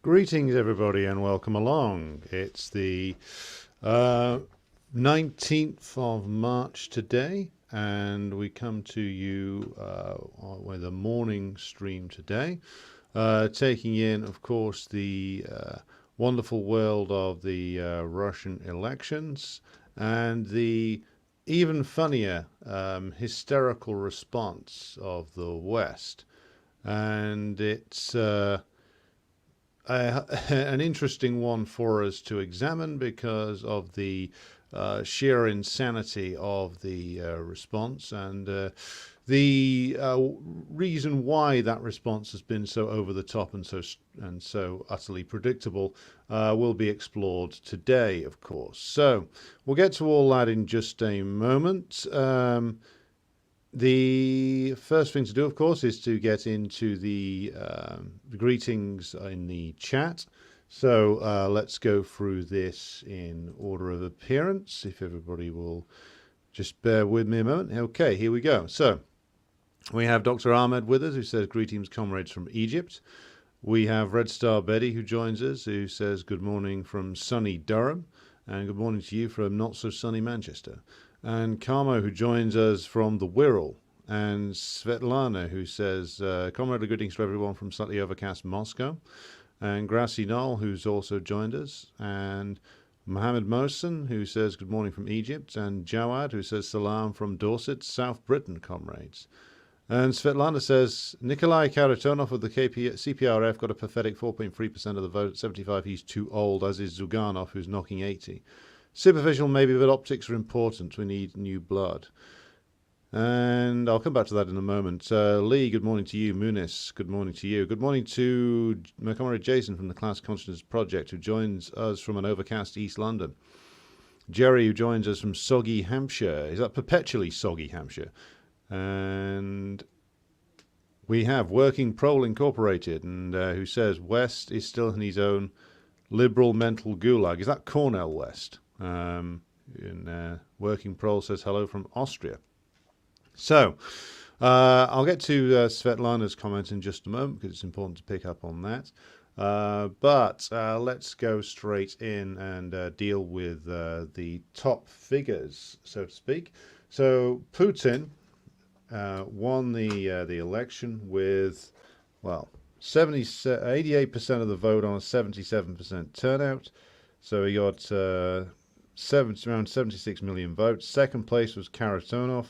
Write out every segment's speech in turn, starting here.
Greetings, everybody, and welcome along. It's the 19th of March today, and we come to you with a morning stream today, taking in, of course, the wonderful world of the Russian elections and the even funnier hysterical response of the West. And it's an interesting one for us to examine because of the sheer insanity of the response and the reason why that response has been so over the top and so utterly predictable will be explored today, of course. So we'll get to all that in just a moment. The first thing to do, of course, is to get into the greetings in the chat. So let's go through this in order of appearance, if everybody will just bear with me a moment. Okay, here we go. So we have Dr. Ahmed with us, who says, greetings, comrades from Egypt. We have Red Star Betty, who joins us, who says, good morning from sunny Durham, and good morning to you from not-so-sunny Manchester. And Carmo, who joins us from the Wirral, and Svetlana, who says, comrade, greetings to everyone from slightly overcast Moscow, and Grassy Knoll, who's also joined us, and Mohammed Mohsen, who says, good morning from Egypt, and Jawad, who says, salam from Dorset, South Britain, comrades. And Svetlana says, Nikolai Karatonov of the CPRF got a pathetic 4.3% of the vote. 75, he's too old, as is Zuganov, who's knocking 80. Superficial maybe, but optics are important. We need new blood. And I'll come back to that in a moment. Lee, good morning to you. Muniz, good morning to you. Good morning to my comrade Jason from the Class Consciousness Project, who joins us from an overcast East London. Jerry, who joins us from soggy Hampshire. Is that perpetually soggy Hampshire? And we have Working Prole Incorporated, and who says West is still in his own liberal mental gulag. Is that Cornell West? Working Prole says hello from Austria. So I'll get to Svetlana's comment in just a moment because it's important to pick up on that. But let's go straight in and deal with the top figures, so to speak. So Putin won the election with, well, 88% of the vote on a 77% turnout. So he got around 76 million votes. Second place was Karatonov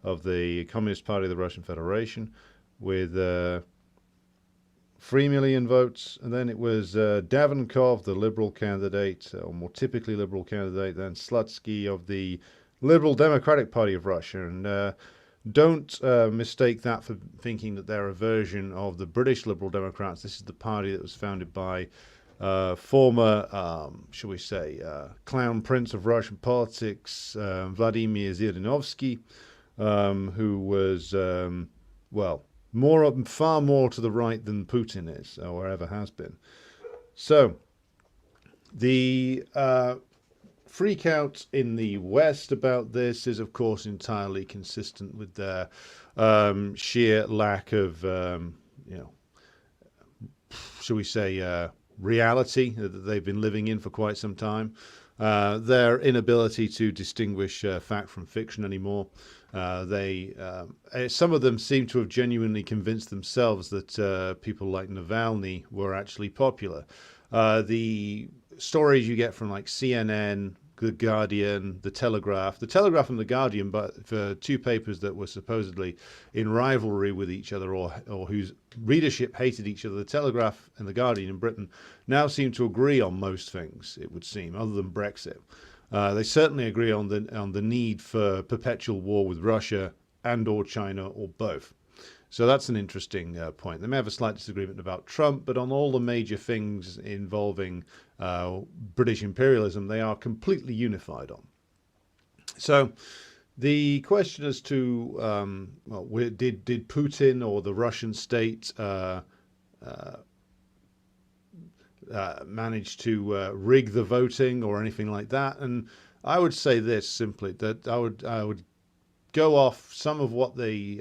of the Communist Party of the Russian Federation with 3 million votes. And then it was Davenkov, the liberal candidate, or more typically liberal candidate, then Slutsky of the Liberal Democratic Party of Russia. And don't mistake that for thinking that they're a version of the British Liberal Democrats. This is the party that was founded by former, shall we say, clown prince of Russian politics, Vladimir Zhirinovsky, who was, well, far more to the right than Putin is, or ever has been. So the freak out in the West about this is, of course, entirely consistent with their sheer lack of, shall we say, reality that they've been living in for quite some time. Their inability to distinguish fact from fiction anymore. Some of them seem to have genuinely convinced themselves that people like Navalny were actually popular. The stories you get from like CNN, The Guardian, The Telegraph and The Guardian, but for two papers that were supposedly in rivalry with each other or whose readership hated each other, The Telegraph and The Guardian in Britain now seem to agree on most things, it would seem, other than Brexit. They certainly agree on the need for perpetual war with Russia and or China or both. So that's an interesting point. They may have a slight disagreement about Trump, but on all the major things involving British imperialism, they are completely unified on. So the question as to, did Putin or the Russian state manage to rig the voting or anything like that? And I would say this simply, that I would go off some of what the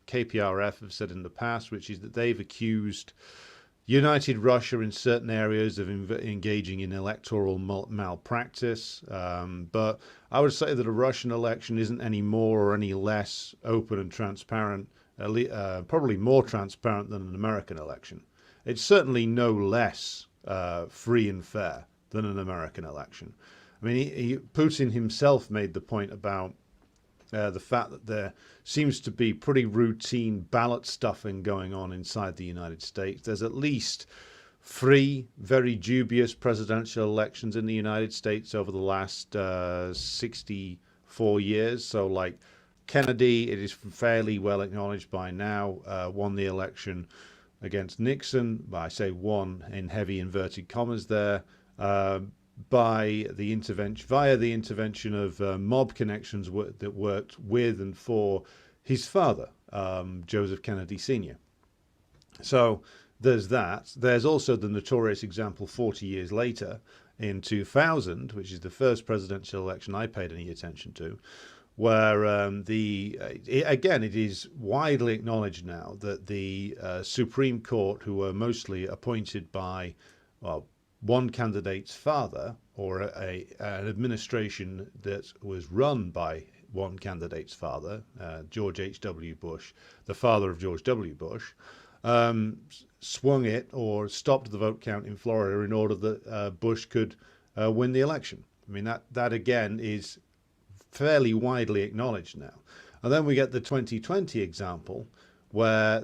KPRF have said in the past, which is that they've accused United Russia in certain areas of engaging in electoral malpractice. But I would say that a Russian election isn't any more or any less open and transparent, probably more transparent than an American election. It's certainly no less free and fair than an American election. I mean, Putin himself made the point about the fact that there seems to be pretty routine ballot stuffing going on inside the United States. There's at least 3 very dubious presidential elections in the United States over the last 64 years. So, like Kennedy, it is fairly well acknowledged by now, won the election against Nixon. I say won in heavy inverted commas there. Via the intervention of mob connections that worked with and for his father, Joseph Kennedy Sr. So there's that. There's also the notorious example 40 years later in 2000, which is the first presidential election I paid any attention to, where again, it is widely acknowledged now that the Supreme Court, who were mostly appointed by, well, one candidate's father, or an administration that was run by one candidate's father, George H.W. Bush, the father of George W. Bush, swung it or stopped the vote count in Florida in order that Bush could win the election. I mean, that again is fairly widely acknowledged now. And then we get the 2020 example where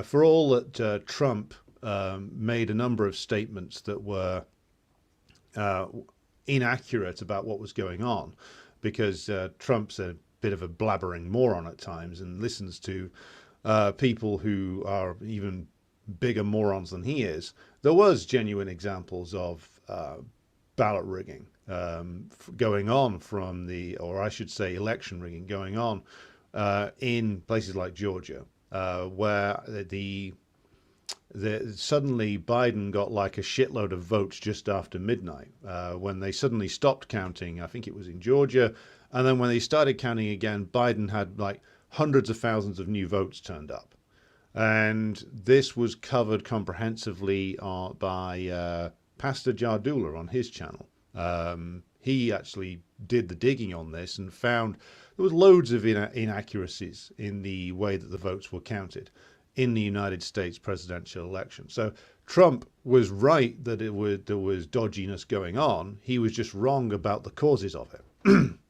for all that Trump made a number of statements that were inaccurate about what was going on, because Trump's a bit of a blabbering moron at times and listens to people who are even bigger morons than he is. There was genuine examples of ballot rigging going on or I should say election rigging going on in places like Georgia, where suddenly Biden got like a shitload of votes just after midnight when they suddenly stopped counting. I think it was in Georgia. And then when they started counting again, Biden had like hundreds of thousands of new votes turned up. And this was covered comprehensively by Pastor Jardula on his channel. He actually did the digging on this and found there was loads of inaccuracies in the way that the votes were counted in the United States presidential election. So Trump was right that there was dodginess going on. He was just wrong about the causes of it.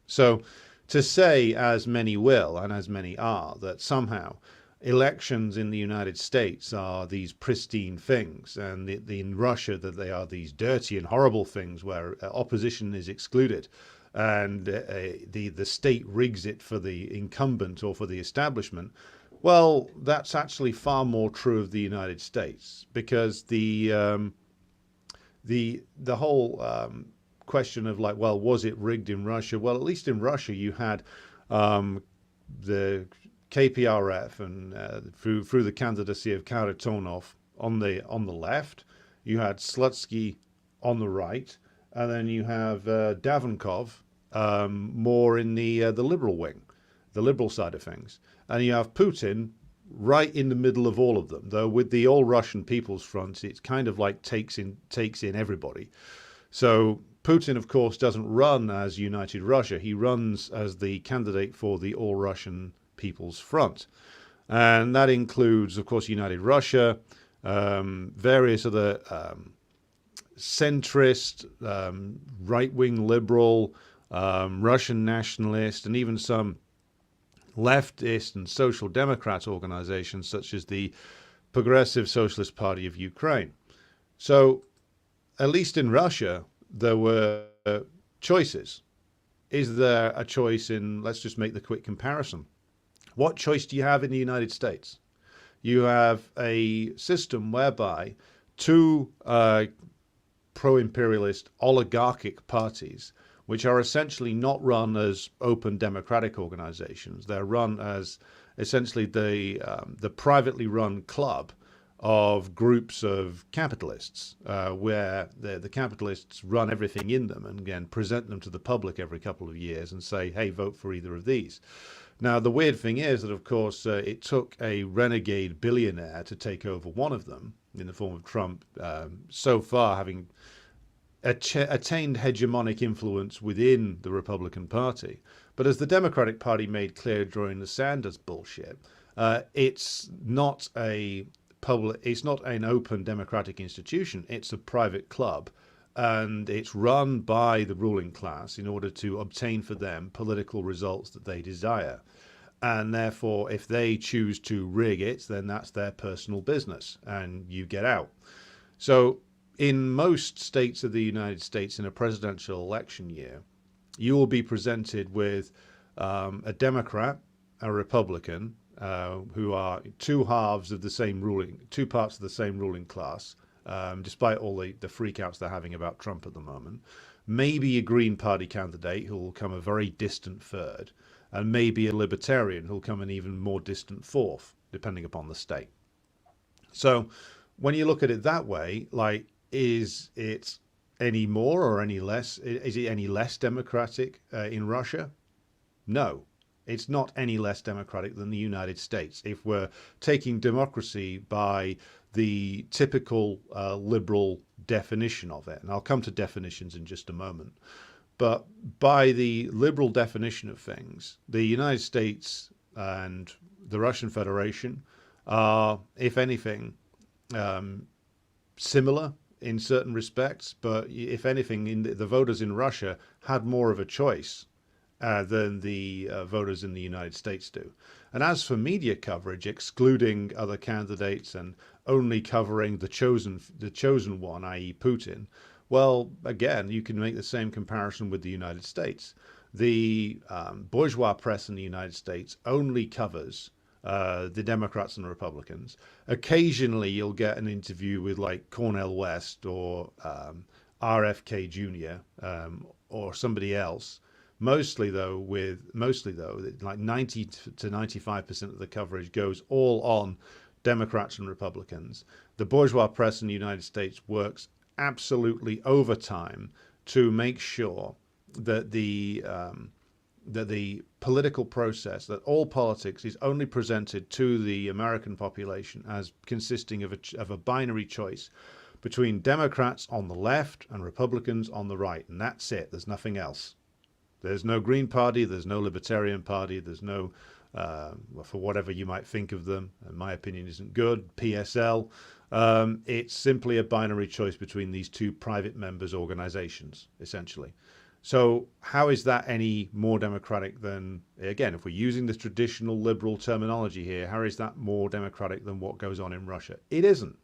So to say, as many will and as many are, that somehow elections in the United States are these pristine things, and in Russia that they are these dirty and horrible things where opposition is excluded, and the state rigs it for the incumbent or for the establishment. Well, that's actually far more true of the United States, because the whole question of like, well, was it rigged in Russia? Well, at least in Russia, you had the KPRF and through the candidacy of Karatonov on the left, you had Slutsky on the right, and then you have Davenkov more in the liberal wing, the liberal side of things, and you have Putin right in the middle of all of them. Though with the All Russian People's Front, it's kind of like takes in everybody. So Putin, of course, doesn't run as United Russia. He runs as the candidate for the All Russian People's Front. And that includes, of course, United Russia, various other centrist, right-wing liberal, Russian nationalist, and even some leftist and social democrat organizations such as the Progressive Socialist Party of Ukraine. So at least in Russia, there were choices. Is there a choice in, let's just make the quick comparison. What choice do you have in the United States? You have a system whereby two pro-imperialist oligarchic parties, which are essentially not run as open democratic organizations. They're run as essentially the privately run club of groups of capitalists, where the capitalists run everything in them and again present them to the public every couple of years and say, hey, vote for either of these. Now, the weird thing is that, of course, it took a renegade billionaire to take over one of them in the form of Trump, so far having attained hegemonic influence within the Republican Party. But as the Democratic Party made clear during the Sanders bullshit, it's not it's not an open democratic institution. It's a private club, and it's run by the ruling class in order to obtain for them political results that they desire. And therefore, if they choose to rig it, then that's their personal business, and you get out. So in most states of the United States in a presidential election year, you will be presented with a Democrat, a Republican, who are two parts of the same ruling class, despite all the freakouts they're having about Trump at the moment. Maybe a Green Party candidate who will come a very distant third, and maybe a Libertarian who'll come an even more distant fourth, depending upon the state. So when you look at it that way, like, is it any more or any less? Is it any less democratic in Russia? No. It's not any less democratic than the United States. If we're taking democracy by the typical liberal definition of it, and I'll come to definitions in just a moment, but by the liberal definition of things, the United States and the Russian Federation are, if anything, similar in certain respects, but if anything, the voters in Russia had more of a choice than the voters in the United States do. And as for media coverage, excluding other candidates and only covering the chosen one, i.e. Putin, well, again, you can make the same comparison with the United States. The bourgeois press in the United States only covers the Democrats and the Republicans. Occasionally, you'll get an interview with like Cornel West or RFK Jr. Or somebody else. Mostly though, like 90 to 95% of the coverage goes all on Democrats and Republicans. The bourgeois press in the United States works absolutely overtime to make sure that the political process, that all politics is only presented to the American population as consisting of a binary choice between Democrats on the left and Republicans on the right. And that's it. There's nothing else. There's no Green Party, there's no Libertarian Party, there's no, for whatever you might think of them, in my opinion isn't good, PSL. It's simply a binary choice between these two private members' organizations, essentially. So how is that any more democratic than, again, if we're using the traditional liberal terminology here, how is that more democratic than what goes on in Russia? It isn't.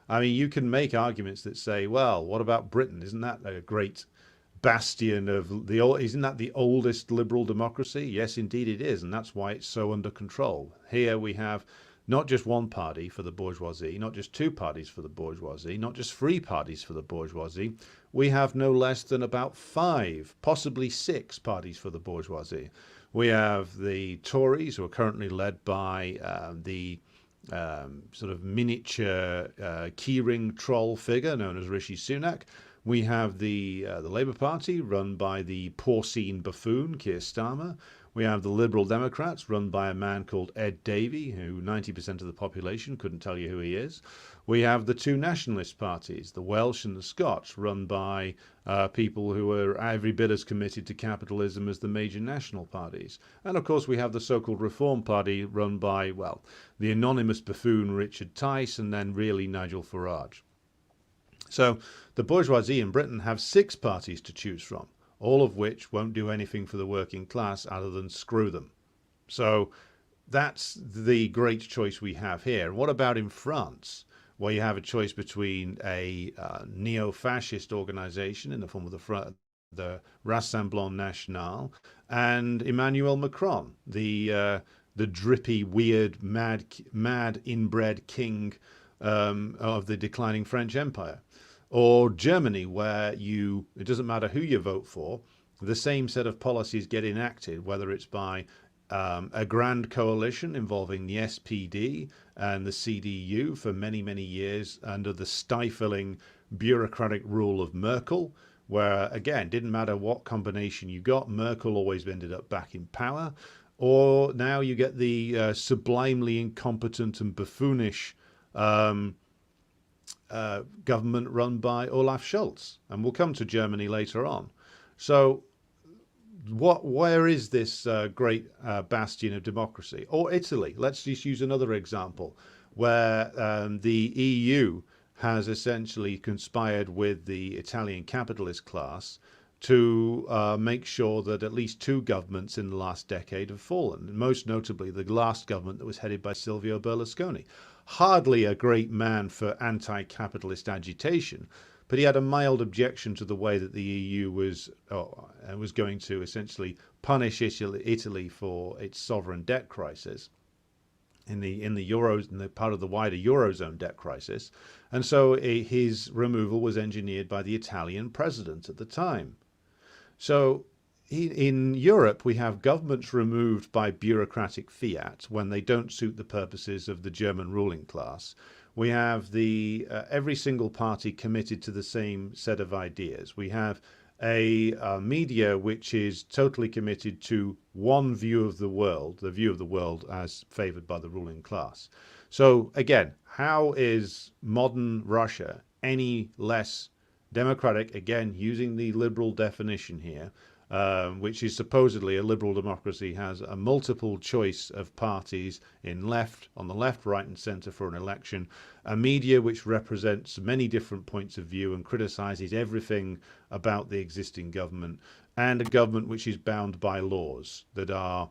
I mean, you can make arguments that say, well, what about Britain? Isn't that a great bastion of isn't that the oldest liberal democracy? Yes, indeed it is, and that's why it's so under control. Here we have not just one party for the bourgeoisie, not just two parties for the bourgeoisie, not just three parties for the bourgeoisie. We have no less than about 5, possibly 6 parties for the bourgeoisie. We have the Tories, who are currently led by the sort of miniature keyring troll figure known as Rishi Sunak. We have the Labour Party, run by the porcine buffoon, Keir Starmer. We have the Liberal Democrats, run by a man called Ed Davey, who 90% of the population couldn't tell you who he is. We have the 2 nationalist parties, the Welsh and the Scotch, run by people who are every bit as committed to capitalism as the major national parties. And of course we have the so-called Reform Party, run by, well, the anonymous buffoon Richard Tice and then really Nigel Farage. So the bourgeoisie in Britain have 6 parties to choose from, all of which won't do anything for the working class other than screw them. So that's the great choice we have here. And what about in France, where you have a choice between a neo-fascist organization in the form of the Rassemblement National and Emmanuel Macron, the drippy, weird, mad inbred king of the declining French Empire? Or Germany, where it doesn't matter who you vote for, the same set of policies get enacted, whether it's by a grand coalition involving the SPD and the CDU for many, many years under the stifling bureaucratic rule of Merkel, where, again, didn't matter what combination you got, Merkel always ended up back in power. Or now you get the sublimely incompetent and buffoonish government run by Olaf Scholz. And we'll come to Germany later on. So where is this great bastion of democracy? Or Italy? Let's just use another example where the EU has essentially conspired with the Italian capitalist class to make sure that at least two governments in the last decade have fallen, and most notably the last government that was headed by Silvio Berlusconi. Hardly a great man for anti-capitalist agitation, but he had a mild objection to the way that the EU was going to essentially punish Italy for its sovereign debt crisis in the part of the wider eurozone debt crisis, and so his removal was engineered by the Italian president at the time. So in Europe, we have governments removed by bureaucratic fiat when they don't suit the purposes of the German ruling class. We have every single party committed to the same set of ideas. We have a media which is totally committed to one view of the world, the view of the world as favored by the ruling class. So again, how is modern Russia any less democratic, again, using the liberal definition here, which is supposedly a liberal democracy, has a multiple choice of parties on the left, right and centre for an election, a media which represents many different points of view and criticises everything about the existing government, and a government which is bound by laws that are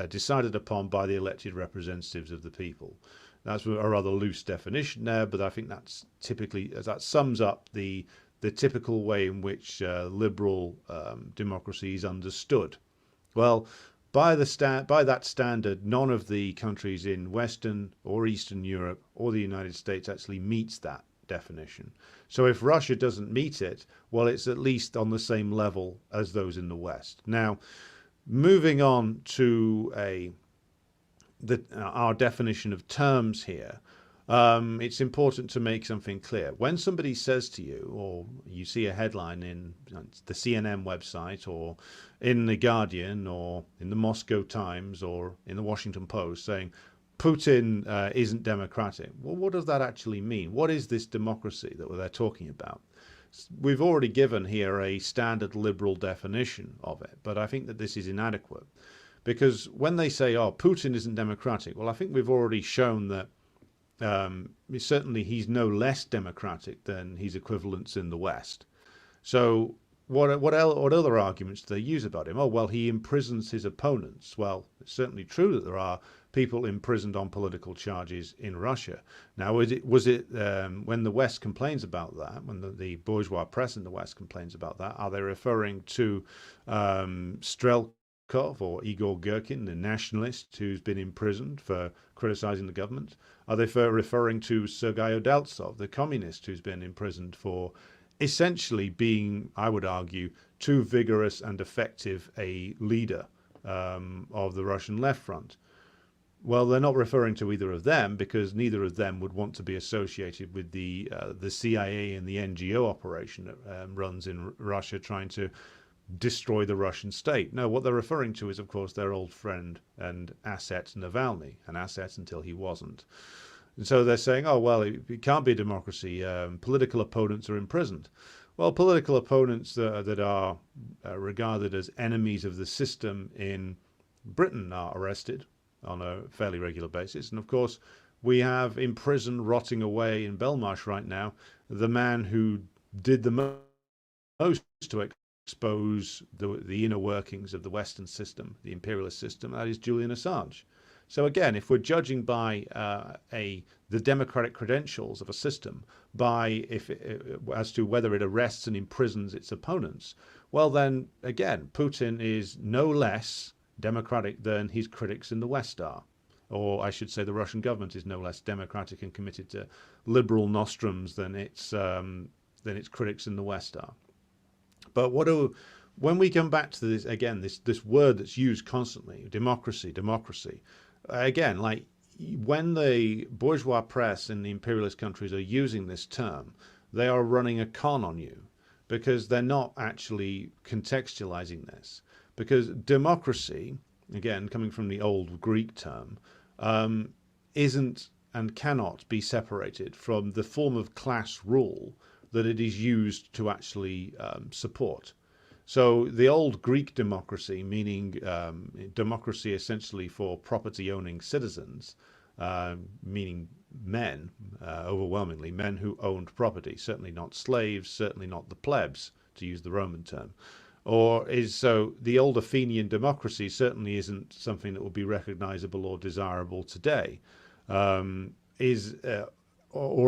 decided upon by the elected representatives of the people. That's a rather loose definition there, but I think that sums up the typical way in which liberal democracy is understood. Well, by that standard, none of the countries in Western or Eastern Europe or the United States actually meets that definition. So if Russia doesn't meet it, well, it's at least on the same level as those in the West. Now, moving on to our definition of terms here, it's important to make something clear. When somebody says to you, or you see a headline in the CNN website, or in the Guardian, or in the Moscow Times, or in the Washington Post saying Putin isn't democratic, well, what does that actually mean? What is this democracy that they're talking about? We've already given here a standard liberal definition of it, but I think that this is inadequate, because when they say, oh, Putin isn't democratic, well, I think we've already shown that certainly he's no less democratic than his equivalents in the West. So what other arguments do they use about him? Oh, well, he imprisons his opponents. Well, it's certainly true that there are people imprisoned on political charges in Russia. Now, was it when the West complains about that, when the bourgeois press in the West complains about that, are they referring to Strelkov or Igor Girkin, the nationalist who's been imprisoned for criticizing the government? Are they referring to Sergei Udaltsov, the communist who's been imprisoned for essentially being, I would argue, too vigorous and effective a leader of the Russian left front? Well, they're not referring to either of them, because neither of them would want to be associated with the CIA and the NGO operation that runs in Russia trying to destroy the Russian state. No, what they're referring to is, of course, their old friend and asset Navalny, an asset until he wasn't. And so they're saying, oh, well, it can't be a democracy. Political opponents are imprisoned. Well, political opponents that are regarded as enemies of the system in Britain are arrested on a fairly regular basis. And of course, we have in prison, rotting away in Belmarsh right now, the man who did the most to expose the inner workings of the Western system, the imperialist system. That is Julian Assange. So again, if we're judging by the democratic credentials of a system as to whether it arrests and imprisons its opponents, well then, again, Putin is no less democratic than his critics in the West are. Or I should say the Russian government is no less democratic and committed to liberal nostrums than its critics in the West are. But what when we come back to this again, this word that's used constantly, democracy, democracy, again, like when the bourgeois press in the imperialist countries are using this term, they are running a con on you because they're not actually contextualizing this. Because democracy, again, coming from the old Greek term, isn't and cannot be separated from the form of class rule that it is used to actually support. So the old Greek democracy, meaning democracy essentially for property-owning citizens, meaning men, overwhelmingly men who owned property, certainly not slaves, certainly not the plebs, to use the Roman term. So the old Athenian democracy certainly isn't something that would be recognizable or desirable today. Or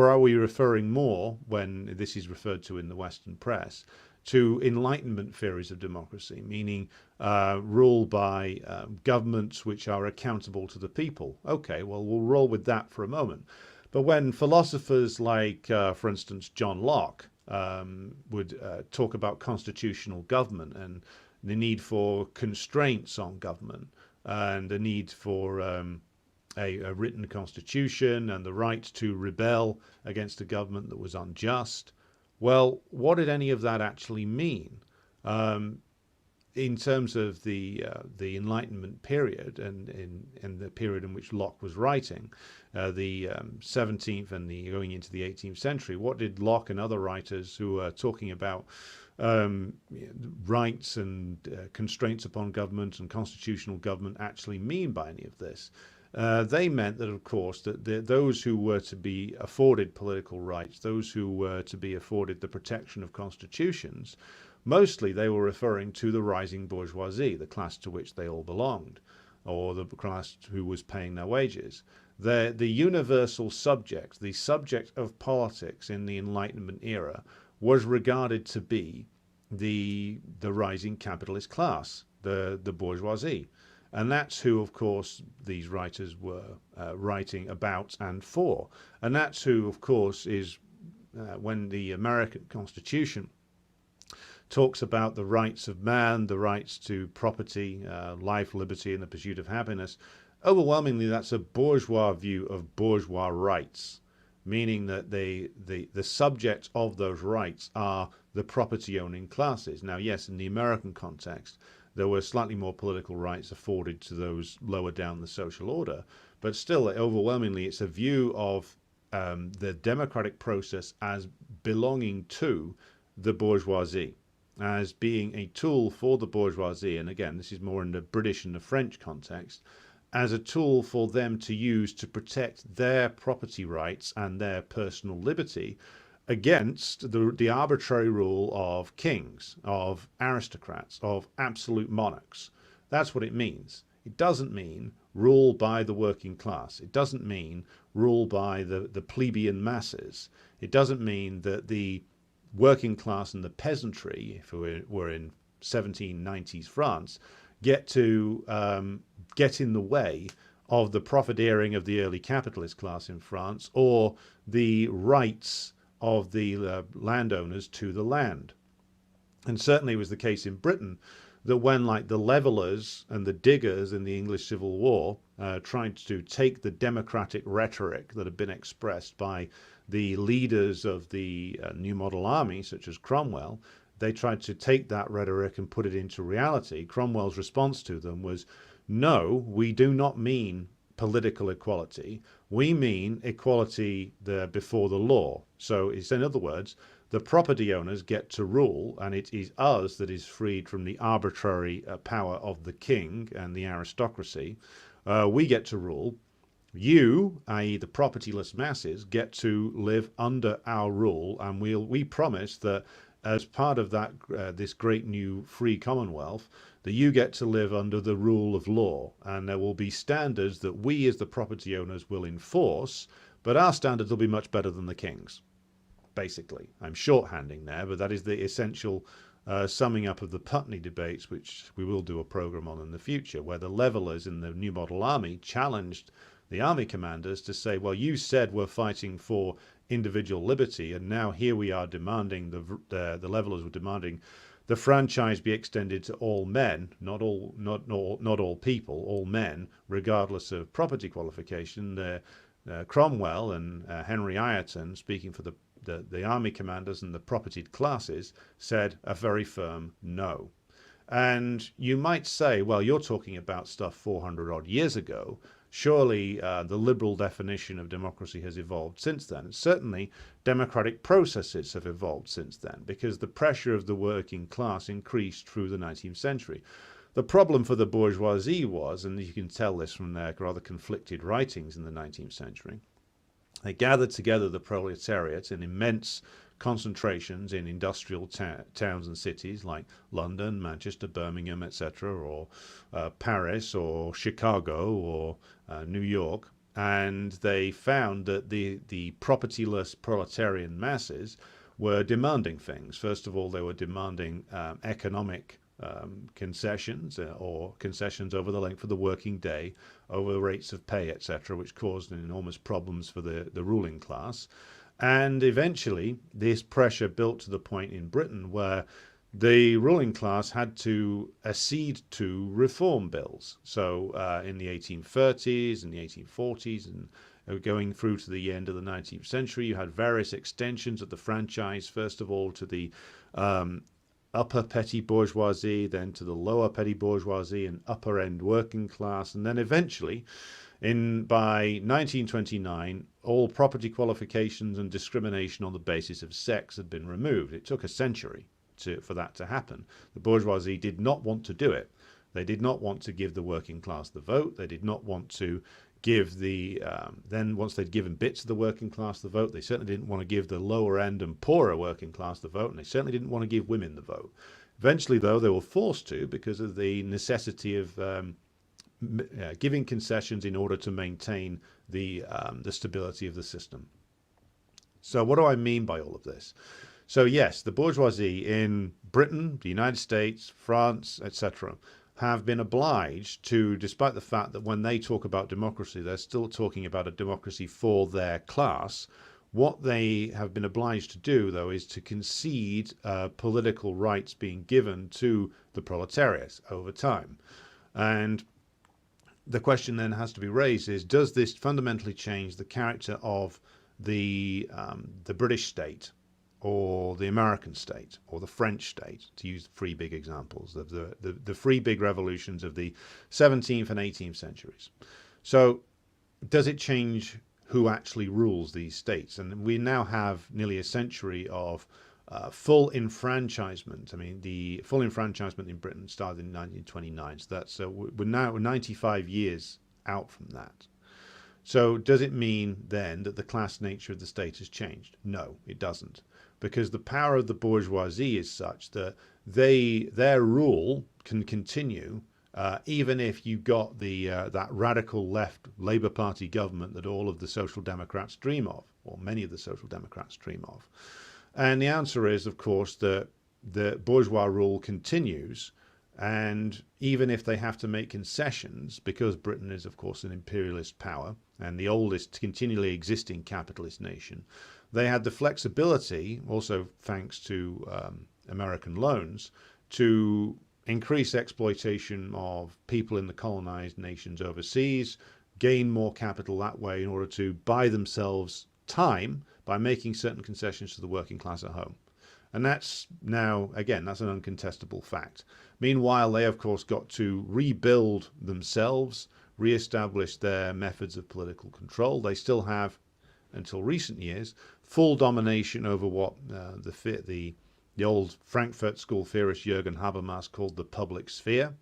are we referring more, when this is referred to in the Western press, to Enlightenment theories of democracy, meaning rule by governments which are accountable to the people? Okay, well, we'll roll with that for a moment. But when philosophers like, for instance, John Locke would talk about constitutional government and the need for constraints on government and the need for a written constitution and the right to rebel against a government that was unjust. Well, what did any of that actually mean in terms of the Enlightenment period and in the period in which Locke was writing, the 17th and the going into the 18th century? What did Locke and other writers who are talking about rights and constraints upon government and constitutional government actually mean by any of this? They meant that, of course, that those who were to be afforded political rights, those who were to be afforded the protection of constitutions, mostly they were referring to the rising bourgeoisie, the class to which they all belonged, or the class who was paying their wages. The universal subject, the subject of politics in the Enlightenment era, was regarded to be the rising capitalist class, the bourgeoisie. And that's who, of course, these writers were writing about and for. And that's who, of course, is when the American Constitution talks about the rights of man, the rights to property, life, liberty, and the pursuit of happiness. Overwhelmingly, that's a bourgeois view of bourgeois rights, meaning that the subject of those rights are the property-owning classes. Now, yes, in the American context, there were slightly more political rights afforded to those lower down the social order, but still, overwhelmingly, it's a view of the democratic process as belonging to the bourgeoisie, as being a tool for the bourgeoisie, and again, this is more in the British and the French context, as a tool for them to use to protect their property rights and their personal liberty against the arbitrary rule of kings, of aristocrats, of absolute monarchs. That's what it means. It doesn't mean rule by the working class. It doesn't mean rule by the plebeian masses. It doesn't mean that the working class and the peasantry, if we're in 1790s France, get in the way of the profiteering of the early capitalist class in France or the rights of the landowners to the land. And certainly it was the case in Britain that when, like, the levelers and the diggers in the English Civil War tried to take the democratic rhetoric that had been expressed by the leaders of the New Model Army, such as Cromwell, they tried to take that rhetoric and put it into reality. Cromwell's response to them was, no, we do not mean political equality. We mean equality before the law. So it's, in other words, the property owners get to rule, and it is us that is freed from the arbitrary power of the king and the aristocracy. We get to rule. You, i.e. the propertyless masses, get to live under our rule, and we promise that as part of that this great new free commonwealth, that you get to live under the rule of law, and there will be standards that we as the property owners will enforce, but our standards will be much better than the king's. Basically, I'm shorthanding there, but that is the essential summing up of the Putney debates, which we will do a program on in the future, where the levelers in the New Model Army challenged the army commanders to say, well, you said we're fighting for individual liberty, and now here we are demanding, the levelers were demanding the franchise be extended to all men, not all people, all men, regardless of property qualification. Cromwell and Henry Ireton, speaking for the army commanders and the propertied classes, said a very firm no. And you might say, well, you're talking about stuff 400 odd years ago. Surely the liberal definition of democracy has evolved since then. Certainly, democratic processes have evolved since then, because the pressure of the working class increased through the 19th century. The problem for the bourgeoisie was, and you can tell this from their rather conflicted writings in the 19th century, they gathered together the proletariat in immense concentrations in industrial towns and cities like London, Manchester, Birmingham, etc., or Paris or Chicago or New York, and they found that the propertyless proletarian masses were demanding things. First of all, they were demanding economic concessions or concessions over the length of the working day, over the rates of pay, etc., which caused enormous problems for the ruling class. And eventually, this pressure built to the point in Britain where the ruling class had to accede to reform bills. So in the 1830s and the 1840s and going through to the end of the 19th century, you had various extensions of the franchise, first of all to the upper petty bourgeoisie, then to the lower petty bourgeoisie and upper end working class, and then eventually by 1929, all property qualifications and discrimination on the basis of sex had been removed. It took a century for that to happen. The bourgeoisie did not want to do it. They did not want to give the working class the vote. They did not want to give then once they'd given bits of the working class the vote, they certainly didn't want to give the lower end and poorer working class the vote, and they certainly didn't want to give women the vote. Eventually, though, they were forced to because of the necessity of giving concessions in order to maintain the stability of the system. So what do I mean by all of this? So yes, the bourgeoisie in Britain, the United States, France, etc., have been obliged to, despite the fact that when they talk about democracy, they're still talking about a democracy for their class. What they have been obliged to do, though, is to concede political rights being given to the proletariat over time. And the question then has to be raised is, does this fundamentally change the character of the British state or the American state or the French state, to use three big examples of the three big revolutions of the 17th and 18th centuries? So does it change who actually rules these states? And we now have nearly a century of full enfranchisement. I mean, the full enfranchisement in Britain started in 1929. So that's we're now 95 years out from that. So does it mean then that the class nature of the state has changed? No, it doesn't, because the power of the bourgeoisie is such that their rule can continue even if you got that radical left Labour Party government that all of the Social Democrats dream of, or many of the Social Democrats dream of. And the answer is, of course, that the bourgeois rule continues, and even if they have to make concessions, because Britain is, of course, an imperialist power and the oldest continually existing capitalist nation, they had the flexibility, also thanks to American loans, to increase exploitation of people in the colonized nations overseas, gain more capital that way in order to buy themselves time by making certain concessions to the working class at home. And that's now, again, that's an uncontestable fact. Meanwhile, they, of course, got to rebuild themselves, re-establish their methods of political control. They still have, until recent years, full domination over what the old Frankfurt School theorist Jürgen Habermas called the public sphere.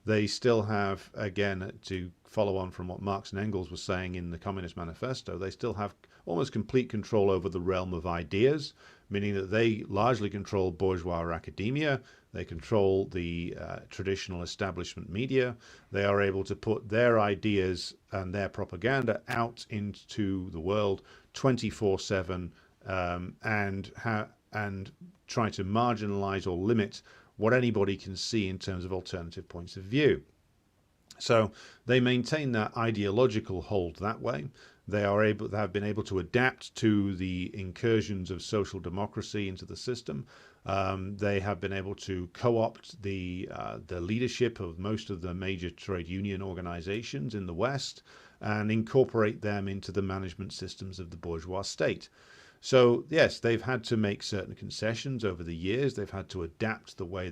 They still have, again, to follow on from what Marx and Engels were saying in the Communist Manifesto, they still have almost complete control over the realm of ideas, meaning that they largely control bourgeois academia, they control the traditional establishment media, they are able to put their ideas and their propaganda out into the world 24/7 and try to marginalize or limit what anybody can see in terms of alternative points of view. So they maintain that ideological hold that way. They have been able to adapt to the incursions of social democracy into the system. They have been able to co-opt the leadership of most of the major trade union organizations in the West and incorporate them into the management systems of the bourgeois state. So yes, they've had to make certain concessions over the years. They've had to adapt the way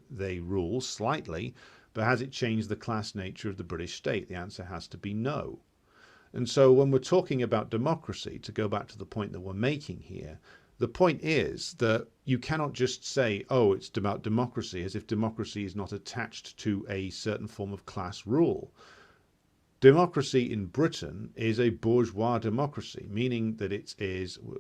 they rule slightly, but has it changed the class nature of the British state? The answer has to be no. And so when we're talking about democracy, to go back to the point that we're making here, the point is that you cannot just say, oh, it's about democracy, as if democracy is not attached to a certain form of class rule. Democracy in Britain is a bourgeois democracy, meaning that it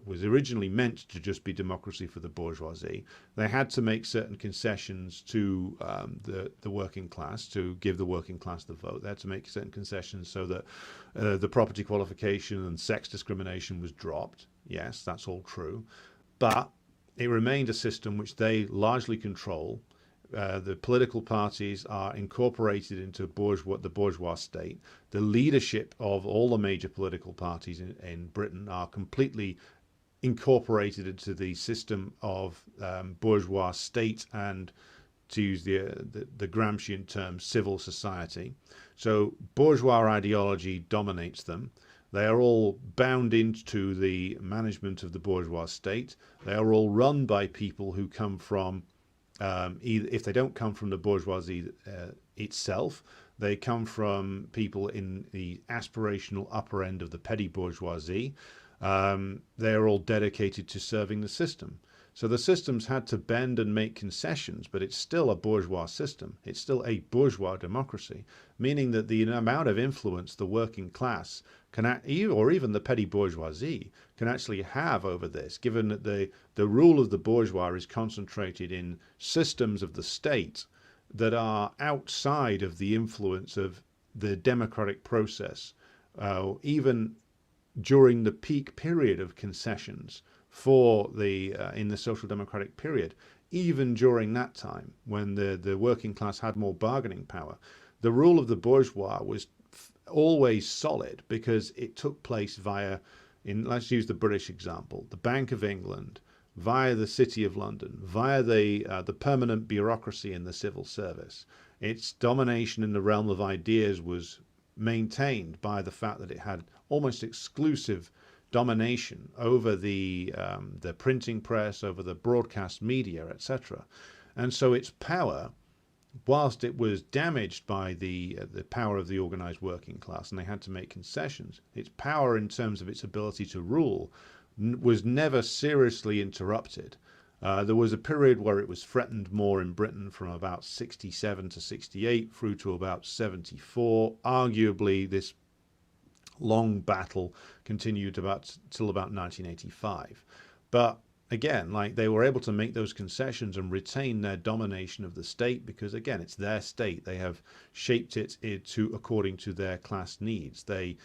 was originally meant to just be democracy for the bourgeoisie. They had to make certain concessions to the working class to give the working class the vote. They had to make certain concessions so that the property qualification and sex discrimination was dropped. Yes, that's all true. But it remained a system which they largely control. The political parties are incorporated into the bourgeois state. The leadership of all the major political parties in Britain are completely incorporated into the system of bourgeois state and, to use the Gramscian term, civil society. So bourgeois ideology dominates them. They are all bound into the management of the bourgeois state. They are all run by people who come from either, if they don't come from the bourgeoisie itself, they come from people in the aspirational upper end of the petty bourgeoisie. They are all dedicated to serving the system. So the system's had to bend and make concessions, but it's still a bourgeois system. It's still a bourgeois democracy, meaning that the amount of influence the working class can, or even the petty bourgeoisie, can actually have over this, given that the rule of the bourgeois is concentrated in systems of the state that are outside of the influence of the democratic process, even during the peak period of concessions for in the social democratic period. Even during that time, when the working class had more bargaining power, the rule of the bourgeois was always solid because it took place via, let's use the British example, the Bank of England, via the City of London, via the permanent bureaucracy in the civil service. Its domination in the realm of ideas was maintained by the fact that it had almost exclusive domination over the printing press, over the broadcast media, etc. And so its power, whilst it was damaged by the power of the organized working class, and they had to make concessions, its power in terms of its ability to rule was never seriously interrupted. There was a period where it was threatened more in Britain from about 67 to 68 through to about 74. Arguably, this long battle continued till about 1985. But again, like, they were able to make those concessions and retain their domination of the state because, again, it's their state. They have shaped it according to their class needs. They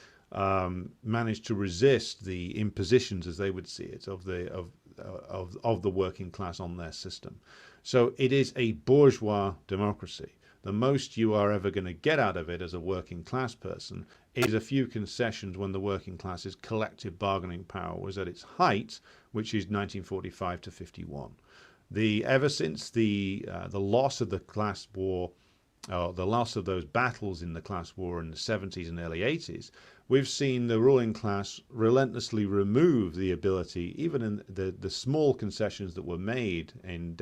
managed to resist the impositions, as they would see it, of the working class on their system. So it is a bourgeois democracy. The most you are ever going to get out of it as a working class person is a few concessions when the working class's collective bargaining power was at its height, which is 1945 to 51. Ever since the loss of the class war, the loss of those battles in the class war in the 70s and early 80s, we've seen the ruling class relentlessly remove the ability, even in the small concessions that were made in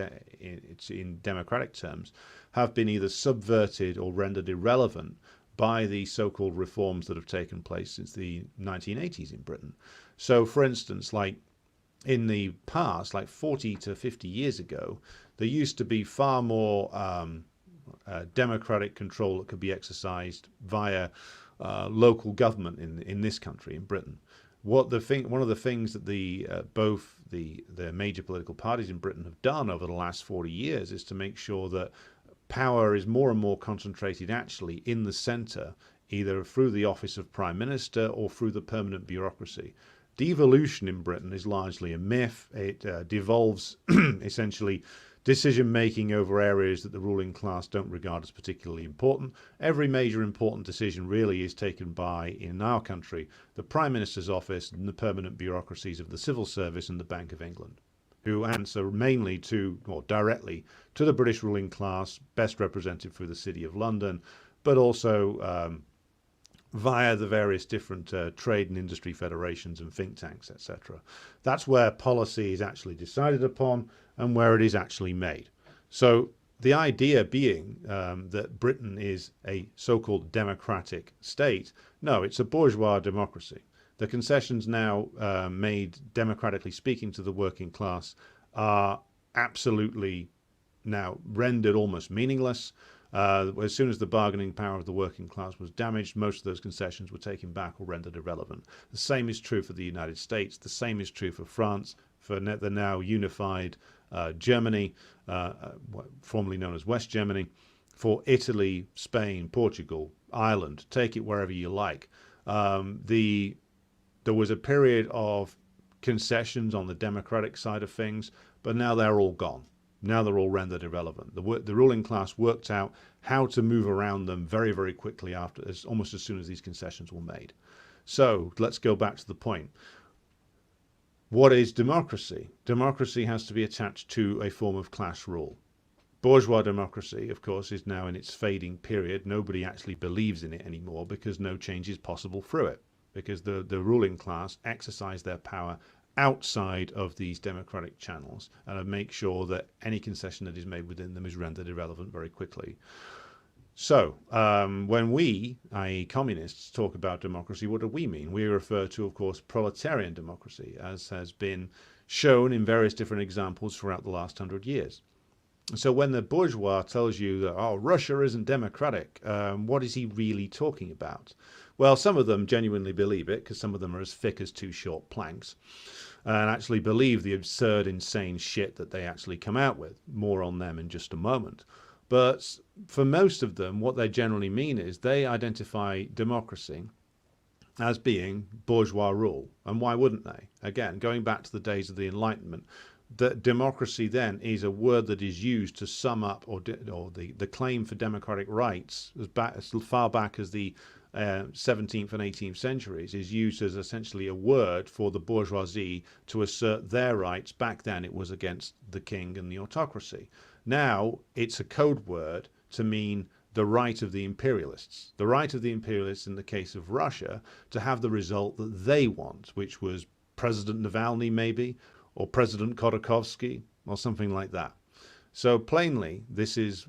democratic terms, have been either subverted or rendered irrelevant by the so-called reforms that have taken place since the 1980s in Britain. So, for instance, like in the past, like 40 to 50 years ago, there used to be far more democratic control that could be exercised via local government in this country, in Britain. One of the things that both the major political parties in Britain have done over the last 40 years is to make sure that power is more and more concentrated actually in the centre, either through the office of Prime Minister or through the permanent bureaucracy. Devolution in Britain is largely a myth. It devolves essentially decision-making over areas that the ruling class don't regard as particularly important. Every major important decision really is taken by, in our country, the Prime Minister's office and the permanent bureaucracies of the civil service and the Bank of England, who answer mainly to, or directly, to the British ruling class, best represented through the City of London, but also via the various different trade and industry federations and think tanks, etc. That's where policy is actually decided upon and where it is actually made. So the idea being that Britain is a so-called democratic state, no, it's a bourgeois democracy. The concessions now made, democratically speaking, to the working class are absolutely now rendered almost meaningless. As soon as the bargaining power of the working class was damaged, most of those concessions were taken back or rendered irrelevant. The same is true for the United States. The same is true for France, for the now unified Germany, formerly known as West Germany, for Italy, Spain, Portugal, Ireland, take it wherever you like. There was a period of concessions on the democratic side of things, but now they're all gone. Now they're all rendered irrelevant. The ruling class worked out how to move around them very, very quickly after, almost as soon as these concessions were made. So let's go back to the point. What is democracy? Democracy has to be attached to a form of class rule. Bourgeois democracy, of course, is now in its fading period. Nobody actually believes in it anymore because no change is possible through it, because the ruling class exercise their power outside of these democratic channels and make sure that any concession that is made within them is rendered irrelevant very quickly. So when we, i.e. communists, talk about democracy, what do we mean? We refer to, of course, proletarian democracy, as has been shown in various different examples throughout the last 100 years. So when the bourgeois tells you that, oh, Russia isn't democratic, what is he really talking about? Well, some of them genuinely believe it, because some of them are as thick as two short planks, and actually believe the absurd, insane shit that they actually come out with. More on them in just a moment. But for most of them, what they generally mean is they identify democracy as being bourgeois rule. And why wouldn't they? Again, going back to the days of the Enlightenment, that democracy then is a word that is used to sum up or the claim for democratic rights as far back as the 17th and 18th centuries is used as essentially a word for the bourgeoisie to assert their rights. Back then it was against the king and the autocracy. Now it's a code word to mean the right of the imperialists. The right of the imperialists in the case of Russia to have the result that they want, which was President Navalny maybe, or President Khodorkovsky, or something like that. So plainly, this is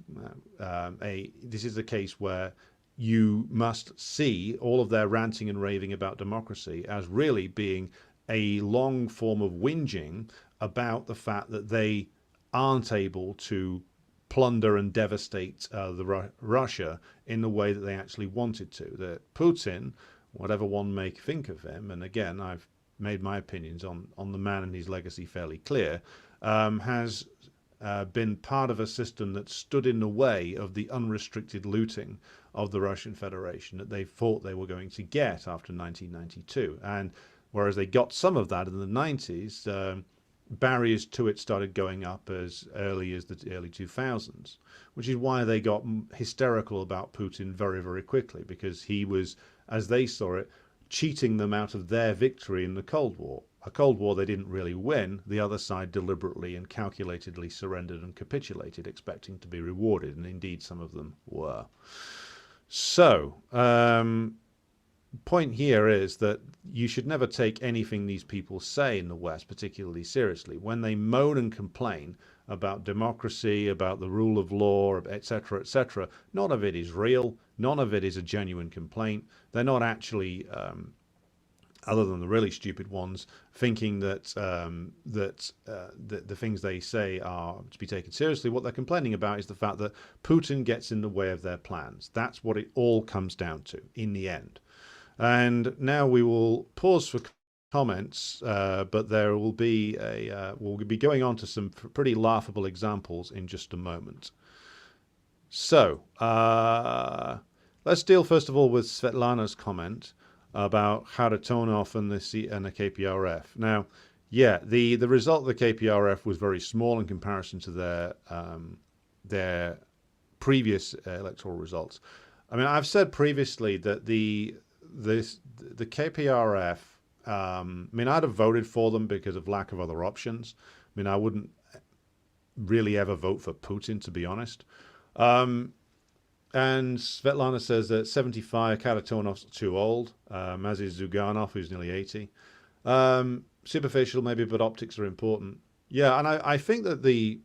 a case where you must see all of their ranting and raving about democracy as really being a long form of whinging about the fact that they aren't able to plunder and devastate Russia in the way that they actually wanted to. That Putin, whatever one may think of him, and again, I've made my opinions on the man and his legacy fairly clear, has been part of a system that stood in the way of the unrestricted looting of the Russian Federation that they thought they were going to get after 1992. And whereas they got some of that in the 90s, barriers to it started going up as early as the early 2000s, which is why they got hysterical about Putin very, very quickly, because he was, as they saw it, cheating them out of their victory in the Cold War. A Cold War they didn't really win. The other side deliberately and calculatedly surrendered and capitulated, expecting to be rewarded, and indeed some of them were. So, point here is that you should never take anything these people say in the West particularly seriously. When they moan and complain about democracy, about the rule of law, etc., etc., none of it is real. None of it is a genuine complaint. They're not actually, other than the really stupid ones, thinking that the things they say are to be taken seriously. What they're complaining about is the fact that Putin gets in the way of their plans. That's what it all comes down to in the end. And now we will pause for comments, but there will be we'll be going on to some pretty laughable examples in just a moment. So let's deal first of all with Svetlana's comment about Katonas and the KPRF. Now, Yeah, the result of the KPRF was very small in comparison to their previous electoral results. I mean, I've said previously that the KPRF. I mean, I'd have voted for them because of lack of other options. I mean, I wouldn't really ever vote for Putin, to be honest. Um, and Svetlana says that 75, Katonas too old, as is Zyuganov, who's nearly 80. Superficial maybe, but optics are important. Yeah, and I think the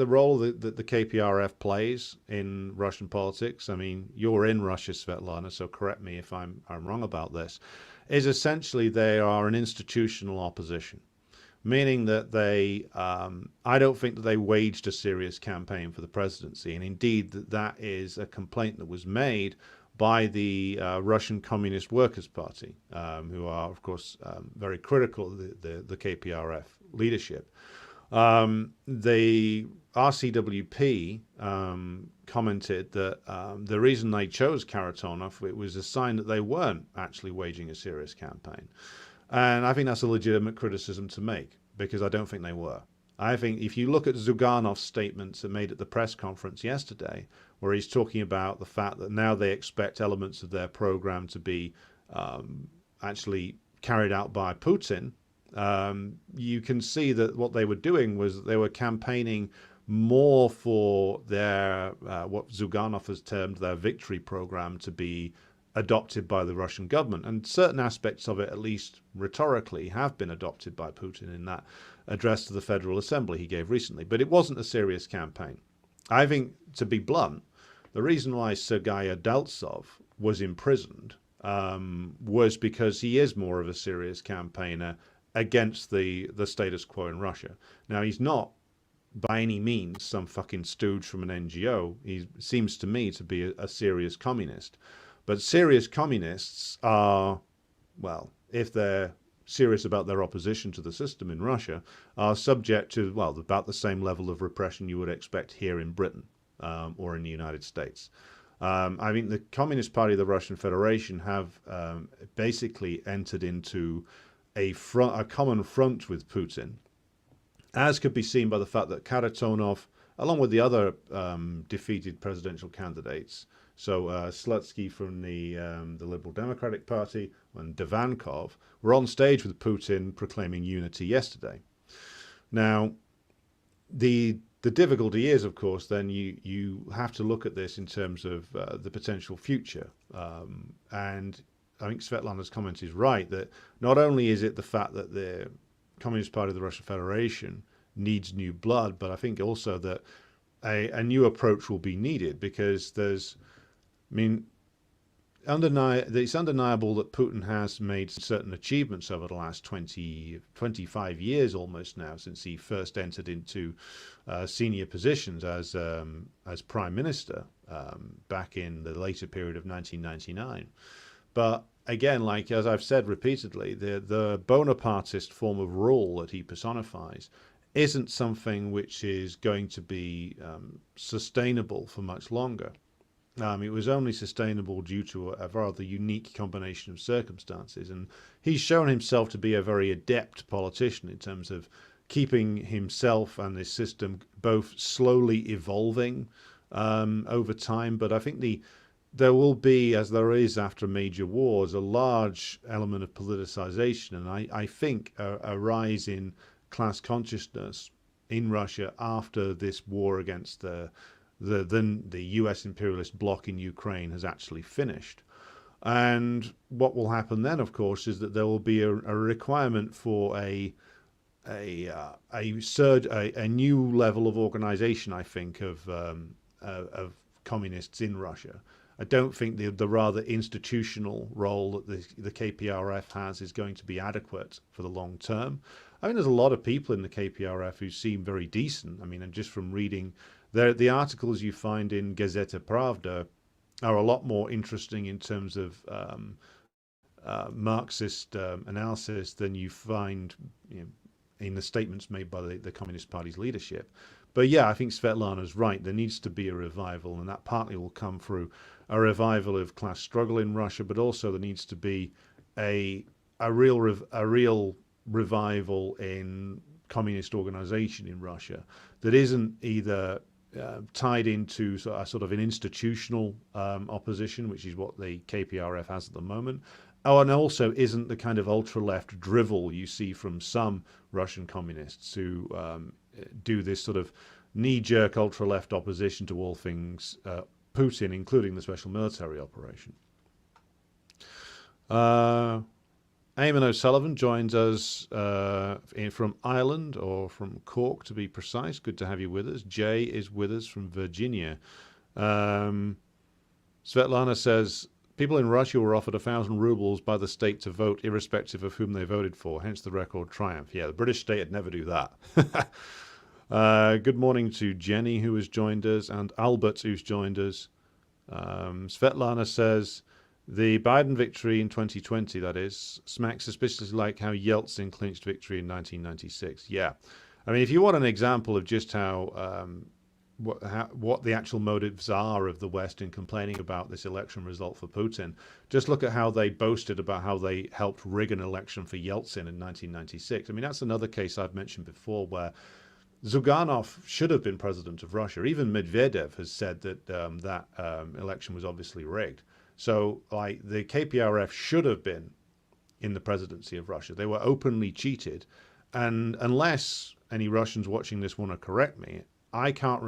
role that the KPRF plays in Russian politics, I mean, you're in Russia, Svetlana, so correct me if I'm wrong about this, is essentially they are an institutional opposition, meaning that I don't think that they waged a serious campaign for the presidency. And indeed, that is a complaint that was made by the Russian Communist Workers' Party, who are, of course, very critical of the KPRF leadership. The RCWP commented that the reason they chose Karatonov, it was a sign that they weren't actually waging a serious campaign. And I think that's a legitimate criticism to make, because I don't think they were. I think if you look at Zyuganov's statements made at the press conference yesterday, where he's talking about the fact that now they expect elements of their program to be actually carried out by Putin, you can see that what they were doing was they were campaigning more for their what Zyuganov has termed their victory program to be adopted by the Russian government. And certain aspects of it, at least rhetorically, have been adopted by Putin in that address to the Federal Assembly he gave recently. But it wasn't a serious campaign. I think, to be blunt, the reason why Sergei Udaltsov was imprisoned was because he is more of a serious campaigner against the status quo in Russia. Now, he's not by any means some fucking stooge from an NGO. He seems to me to be a serious communist. But serious communists are, well, if they're serious about their opposition to the system in Russia, are subject to, well, about the same level of repression you would expect here in Britain or in the United States. I mean, the Communist Party of the Russian Federation have basically entered into a common front with Putin, as could be seen by the fact that Karatonov, along with the other defeated presidential candidates, so Slutsky from the Liberal Democratic Party and Devankov, were on stage with Putin proclaiming unity yesterday. Now, the difficulty is, of course, then you have to look at this in terms of the potential future. And I think Svetlana's comment is right, that not only is it the fact that the Communist Party of the Russian Federation needs new blood, but I think also that a new approach will be needed, because there's, I mean, it's undeniable that Putin has made certain achievements over the last 25 years almost now, since he first entered into senior positions as prime minister back in the later period of 1999. But again, like as I've said repeatedly, the Bonapartist form of rule that he personifies isn't something which is going to be sustainable for much longer. It was only sustainable due to a rather unique combination of circumstances, and he's shown himself to be a very adept politician in terms of keeping himself and his system both slowly evolving over time. But I think there will be, as there is after major wars, a large element of politicization, and I think a rise in class consciousness in Russia after this war against the US imperialist bloc in Ukraine has actually finished. And what will happen then, of course, is that there will be a requirement for a new level of organization, I think, of communists in Russia. I don't think the rather institutional role that the KPRF has is going to be adequate for the long term. I mean, there's a lot of people in the KPRF who seem very decent. I mean, and just from reading the articles you find in Gazeta Pravda are a lot more interesting in terms of Marxist analysis than you find in the statements made by the Communist Party's leadership. But yeah, I think Svetlana's right. There needs to be a revival, and that partly will come through a revival of class struggle in Russia, but also there needs to be a real revival in communist organization in Russia that isn't either tied into sort of an institutional opposition, which is what the KPRF has at the moment, and also isn't the kind of ultra-left drivel you see from some Russian communists who do this sort of knee-jerk ultra-left opposition to all things Putin, including the special military operation. Eamon O'Sullivan joins us from Ireland, or from Cork to be precise. Good to have you with us. Jay is with us from Virginia. Svetlana says, people in Russia were offered 1,000 rubles by the state to vote irrespective of whom they voted for, hence the record triumph. Yeah, the British state would never do that. Good morning to Jenny, who has joined us, and Albert, who's joined us. Svetlana says, the Biden victory in 2020, that is, smacks suspiciously like how Yeltsin clinched victory in 1996. Yeah. I mean, if you want an example of just how what the actual motives are of the West in complaining about this election result for Putin, just look at how they boasted about how they helped rig an election for Yeltsin in 1996. I mean, that's another case I've mentioned before where Zyuganov should have been president of Russia. Even Medvedev has said that that election was obviously rigged. So, like, the KPRF should have been in the presidency of Russia. They were openly cheated, and unless any Russians watching this want to correct me, I can't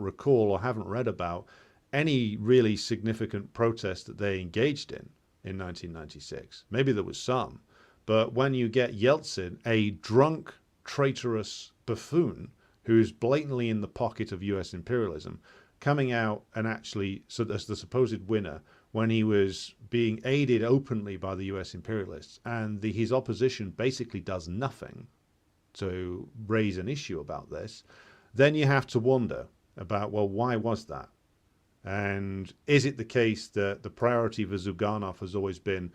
recall or haven't read about any really significant protest that they engaged in 1996. Maybe there was some, but when you get Yeltsin, a drunk, traitorous buffoon who's blatantly in the pocket of U.S. imperialism, coming out and actually, so as the supposed winner, when he was being aided openly by the US imperialists, and his opposition basically does nothing to raise an issue about this, then you have to wonder about, well, why was that? And is it the case that the priority for Zyuganov has always been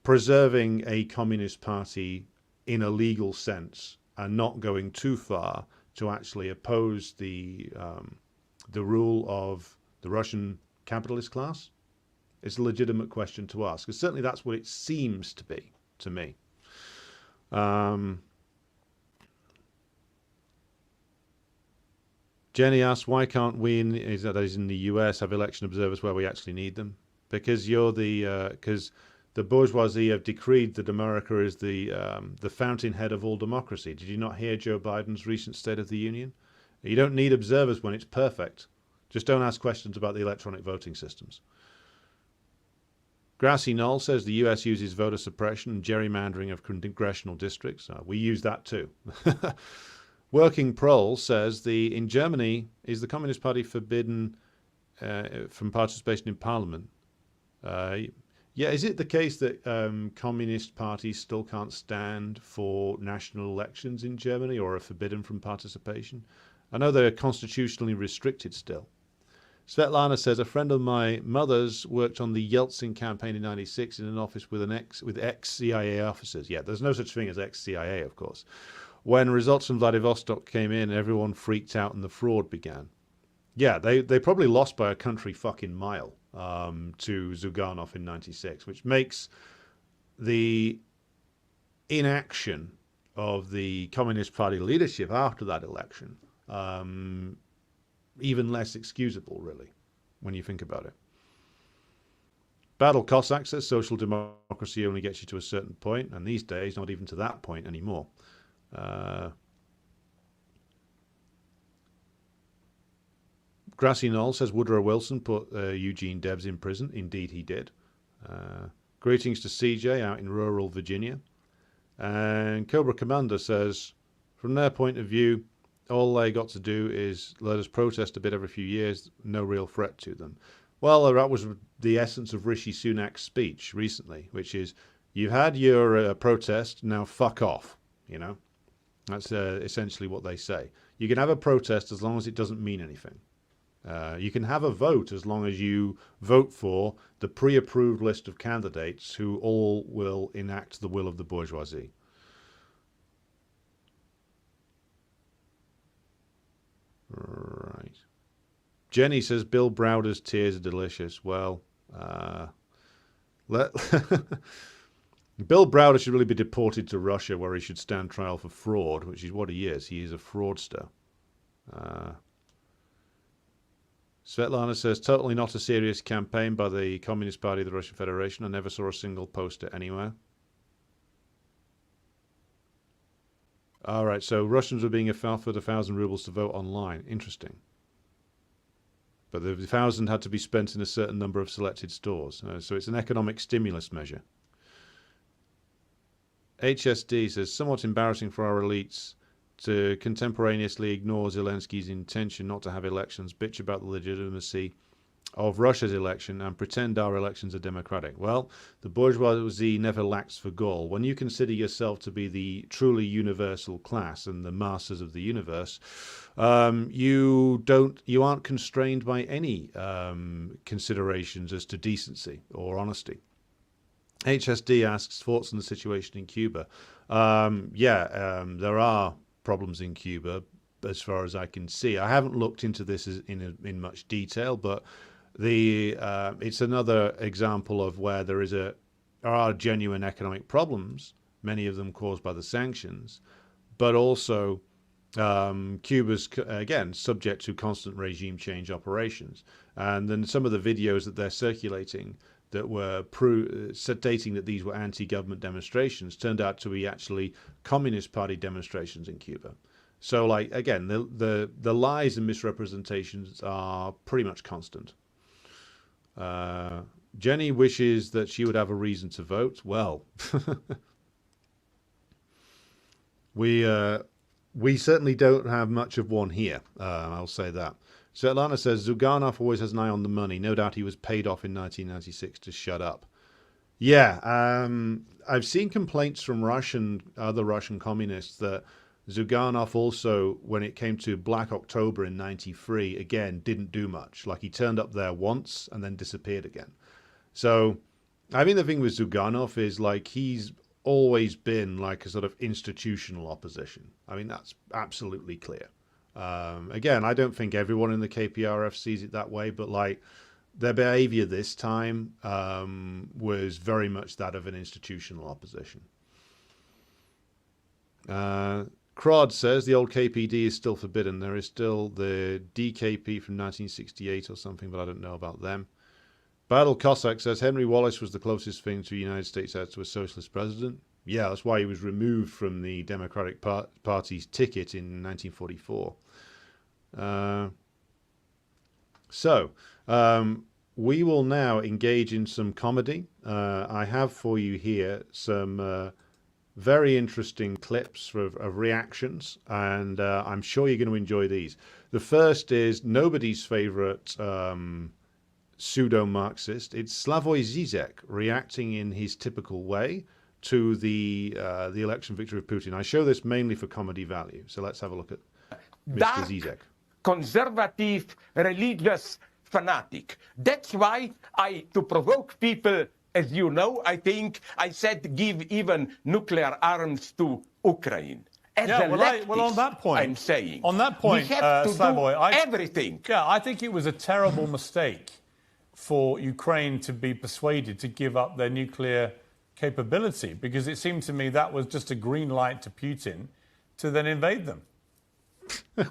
preserving a communist party in a legal sense and not going too far to actually oppose the rule of the Russian capitalist class? It's a legitimate question to ask, because certainly that's what it seems to be to me. Jenny asks, why can't we, that is in the US, have election observers where we actually need them? Because because the bourgeoisie have decreed that America is the fountainhead of all democracy. Did you not hear Joe Biden's recent State of the Union? You don't need observers when it's perfect. Just don't ask questions about the electronic voting systems. Grassy Knoll says the US uses voter suppression and gerrymandering of congressional districts. We use that too. Working Prole says in Germany, is the Communist Party forbidden from participation in Parliament? Yeah, is it the case that communist parties still can't stand for national elections in Germany or are forbidden from participation? I know they're constitutionally restricted still. Svetlana says, a friend of my mother's worked on the Yeltsin campaign in '96 in an office with ex-CIA officers. Yeah, there's no such thing as ex-CIA, of course. When results from Vladivostok came in, everyone freaked out and the fraud began. Yeah, they probably lost by a country fucking mile to Zyuganov in '96, which makes the inaction of the Communist Party leadership after that election even less excusable, really, when you think about it. Battle Cossack says social democracy only gets you to a certain point, and these days, not even to that point anymore. Grassy Knoll says Woodrow Wilson put Eugene Debs in prison. Indeed, he did. Greetings to CJ out in rural Virginia. And Cobra Commander says, from their point of view, all they got to do is let us protest a bit every few years, no real threat to them. Well, that was the essence of Rishi Sunak's speech recently, which is, you've had your protest, now fuck off, you know? That's essentially what they say. You can have a protest as long as it doesn't mean anything. You can have a vote as long as you vote for the pre-approved list of candidates who all will enact the will of the bourgeoisie. Right. Jenny says Bill Browder's tears are delicious. Well, Bill Browder should really be deported to Russia, where he should stand trial for fraud, which is what he is. He is a fraudster. Svetlana says, totally not a serious campaign by the Communist Party of the Russian Federation. I never saw a single poster anywhere. All right, so Russians were being offered 1,000 rubles to vote online. Interesting. But the 1,000 had to be spent in a certain number of selected stores. So it's an economic stimulus measure. HSD says, somewhat embarrassing for our elites to contemporaneously ignore Zelensky's intention not to have elections, bitch about the legitimacy of Russia's election, and pretend our elections are democratic. Well, the bourgeoisie never lacks for gall. When you consider yourself to be the truly universal class and the masters of the universe, you aren't constrained by any considerations as to decency or honesty. HSD asks, thoughts on the situation in Cuba? There are problems in Cuba as far as I can see. I haven't looked into this in much detail, but it's another example of where there are genuine economic problems, many of them caused by the sanctions, but also Cuba's, again, subject to constant regime change operations. And then some of the videos that they're circulating that were stating that these were anti-government demonstrations turned out to be actually Communist Party demonstrations in Cuba. So, like, again, the lies and misrepresentations are pretty much constant. Jenny wishes that she would have a reason to vote. Well, we certainly don't have much of one here. I'll say that. Svetlana says, Zyuganov always has an eye on the money. No doubt he was paid off in 1996 to shut up. Yeah, I've seen complaints from other Russian communists that Zyuganov also, when it came to Black October in '93, again, didn't do much. Like, he turned up there once and then disappeared again. So, I mean, the thing with Zyuganov is, like, he's always been like a sort of institutional opposition. I mean, that's absolutely clear. Again, I don't think everyone in the KPRF sees it that way, but, like, their behavior this time was very much that of an institutional opposition. Crod says the old KPD is still forbidden. There is still the DKP from 1968 or something, but I don't know about them. Battle Cossack says Henry Wallace was the closest thing to the United States as to a socialist president. Yeah, that's why he was removed from the Democratic Party's ticket in 1944. We will now engage in some comedy. I have for you here some very interesting clips of reactions, and I'm sure you're going to enjoy these. The first is nobody's favorite pseudo-Marxist. It's Slavoj Zizek reacting in his typical way to the election victory of Putin. I show this mainly for comedy value, so let's have a look at Mr. Zizek. Conservative, religious fanatic. That's why to provoke people, as you know, I think I said give even nuclear arms to Ukraine. As on that point, I'm saying. On that point, we have to Slavoj, do everything. Yeah, I think it was a terrible mistake for Ukraine to be persuaded to give up their nuclear capability, because it seemed to me that was just a green light to Putin to then invade them.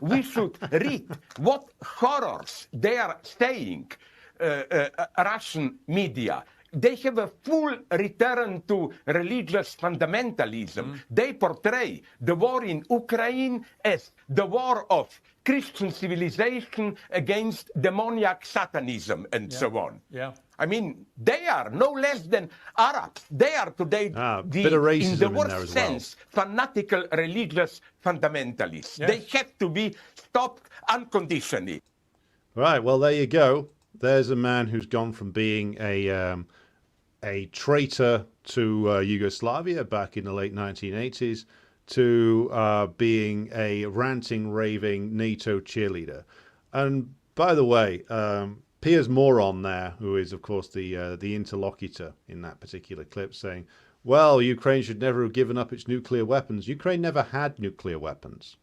We should read what horrors they are saying, Russian media. They have a full return to religious fundamentalism. They portray the war in Ukraine as the war of Christian civilization against demoniac satanism and so on. Yeah. I mean, they are no less than Arabs. They are today, bit of racism in the in worst there as sense, fanatical religious fundamentalists. Yes. They have to be stopped unconditionally. Right, well, there you go. There's a man who's gone from being a traitor to Yugoslavia back in the late 1980s to being a ranting, raving NATO cheerleader. And by the way, Piers Morgan there, who is, of course, the interlocutor in that particular clip, saying, well, Ukraine should never have given up its nuclear weapons. Ukraine never had nuclear weapons.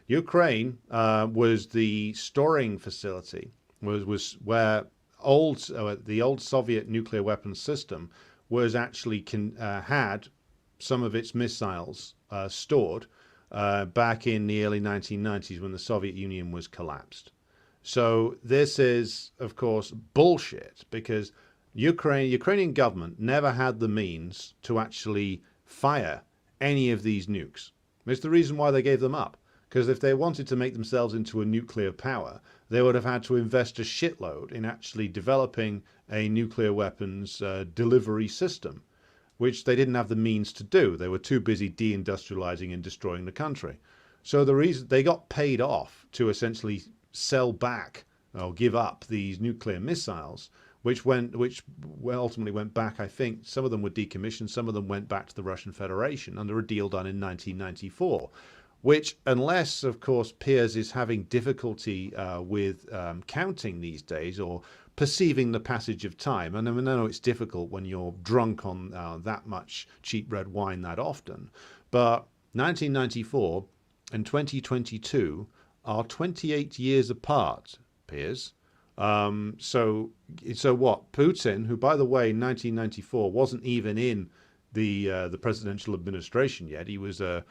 Ukraine was the storing facility, was where the old Soviet nuclear weapons system was actually had some of its missiles stored back in the early 1990s when the Soviet Union was collapsed. So this is, of course, bullshit, because Ukrainian government never had the means to actually fire any of these nukes. It's the reason why they gave them up. Because if they wanted to make themselves into a nuclear power, they would have had to invest a shitload in actually developing a nuclear weapons delivery system, which they didn't have the means to do. They were too busy deindustrializing and destroying the country. So the reason they got paid off to essentially sell back or give up these nuclear missiles, which ultimately went back. I think some of them were decommissioned, some of them went back to the Russian Federation under a deal done in 1994. Which, unless, of course, Piers is having difficulty with counting these days or perceiving the passage of time, and I know it's difficult when you're drunk on that much cheap red wine that often, but 1994 and 2022 are 28 years apart, Piers. So what? Putin, who, by the way, in 1994 wasn't even in the presidential administration yet. He was a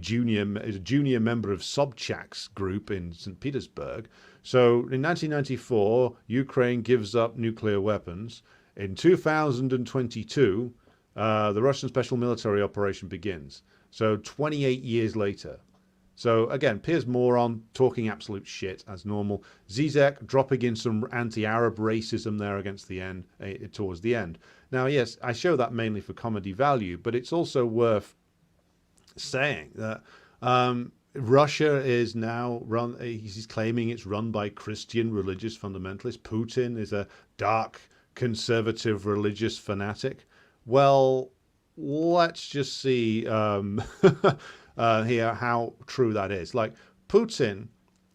junior member of Sobchak's group in St. Petersburg. So in 1994, Ukraine gives up nuclear weapons. In 2022, the Russian special military operation begins. So 28 years later. So again, Piers Morgan talking absolute shit as normal. Zizek dropping in some anti-Arab racism there against the end, towards the end. Now, yes, I show that mainly for comedy value, but it's also worth saying that Russia is now run, he's claiming it's run by Christian religious fundamentalists. Putin is a dark conservative religious fanatic. Well, let's just see here how true that is. Like Putin,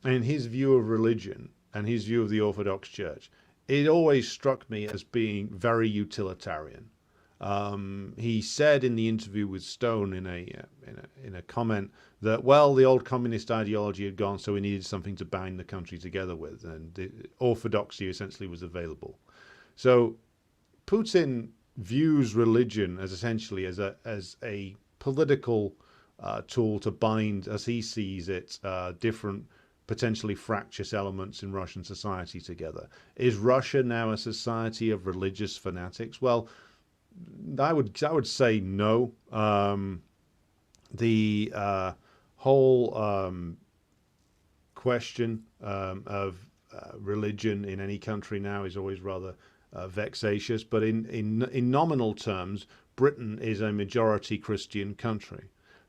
in his view of religion and his view of the Orthodox Church, it always struck me as being very utilitarian. He said in the interview with Stone in a comment that, well, the old communist ideology had gone, so we needed something to bind the country together with, and the orthodoxy essentially was available. So Putin views religion as essentially as a political tool to bind, as he sees it, different potentially fractious elements in Russian society together. Is Russia now a society of religious fanatics? Well, I would say no. The whole question of religion in any country now is always rather vexatious. But in nominal terms, Britain is a majority Christian country.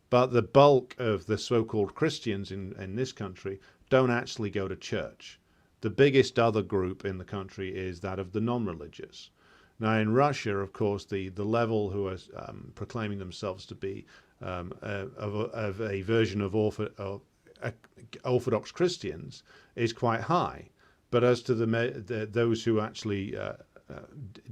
But the bulk of the so-called Christians in this country don't actually go to church. The biggest other group in the country is that of the non-religious. Now, in Russia, of course, the level who are proclaiming themselves to be of a version of Orthodox Christians is quite high. But as to those who actually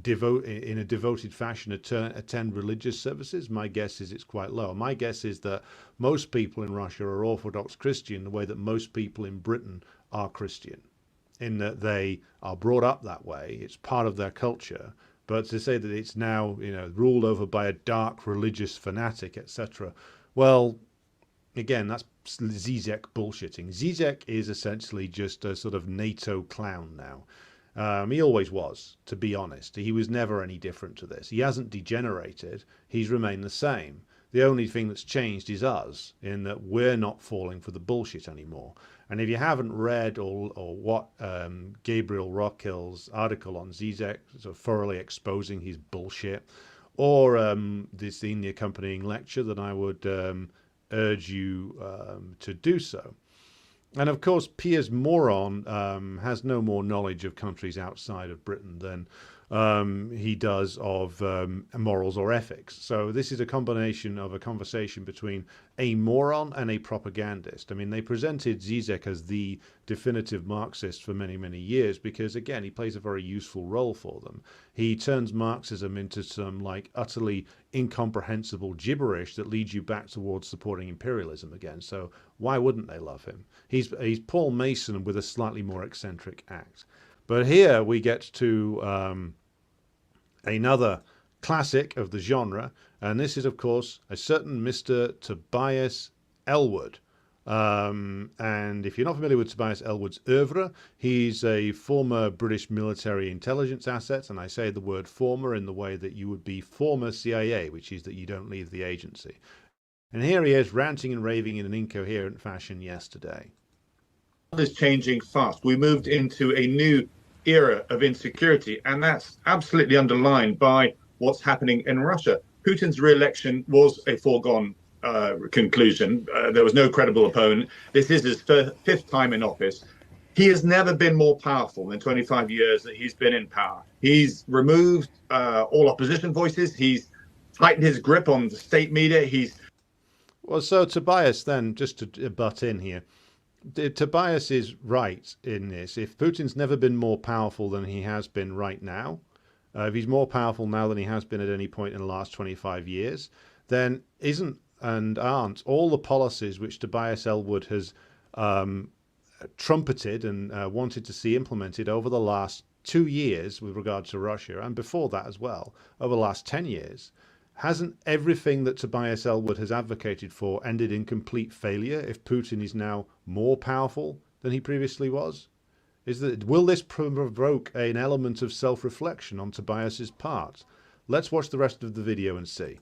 devote in a devoted fashion attend religious services, my guess is it's quite low. My guess is that most people in Russia are Orthodox Christian the way that most people in Britain are Christian, in that they are brought up that way. It's part of their culture. But to say that it's now, ruled over by a dark religious fanatic, etc., well, again, that's Zizek bullshitting. Zizek is essentially just a sort of NATO clown now. He always was, to be honest. He was never any different to this. He hasn't degenerated. He's remained the same. The only thing that's changed is us, in that we're not falling for the bullshit anymore. And if you haven't read or what Gabriel Rockhill's article on Zizek, sort of thoroughly exposing his bullshit, or seen the accompanying lecture, then I would urge you to do so. And of course, Piers Morgan has no more knowledge of countries outside of Britain than he does of morals or ethics. So this is a combination of a conversation between a moron and a propagandist. I mean, they presented Zizek as the definitive Marxist for many, many years because, again, he plays a very useful role for them. He turns Marxism into some utterly incomprehensible gibberish that leads you back towards supporting imperialism again. So why wouldn't they love him? He's Paul Mason with a slightly more eccentric act. But here we get to another classic of the genre. And this is, of course, a certain Mr. Tobias Ellwood. And if you're not familiar with Tobias Ellwood's oeuvre, he's a former British military intelligence asset. And I say the word former in the way that you would be former CIA, which is that you don't leave the agency. And here he is ranting and raving in an incoherent fashion yesterday. Is changing fast. We moved into a new era of insecurity, and that's absolutely underlined by what's happening in Russia. Putin's re-election was a foregone conclusion. There was no credible opponent. This is his fifth time in office. He has never been more powerful in 25 years that he's been in power. He's removed all opposition voices. He's tightened his grip on the state media. Well, so Tobias, then, just to butt in here, Tobias is right in this. If Putin's never been more powerful than he has been right now, if he's more powerful now than he has been at any point in the last 25 years, then aren't all the policies which Tobias Ellwood has trumpeted and wanted to see implemented over the last 2 years with regard to Russia, and before that as well, over the last 10 years, hasn't everything that Tobias Ellwood has advocated for ended in complete failure if Putin is now more powerful than he previously was? Will this provoke an element of self-reflection on Tobias's part? Let's watch the rest of the video and see.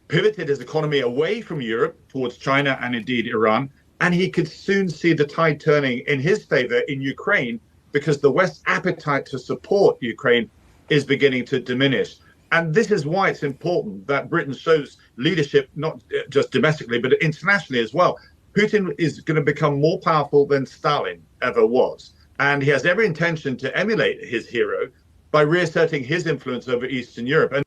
Pivoted his economy away from Europe towards China and indeed Iran, and he could soon see the tide turning in his favor in Ukraine because the West's appetite to support Ukraine is beginning to diminish. And this is why it's important that Britain shows leadership, not just domestically, but internationally as well. Putin is going to become more powerful than Stalin ever was. And he has every intention to emulate his hero by reasserting his influence over Eastern Europe. And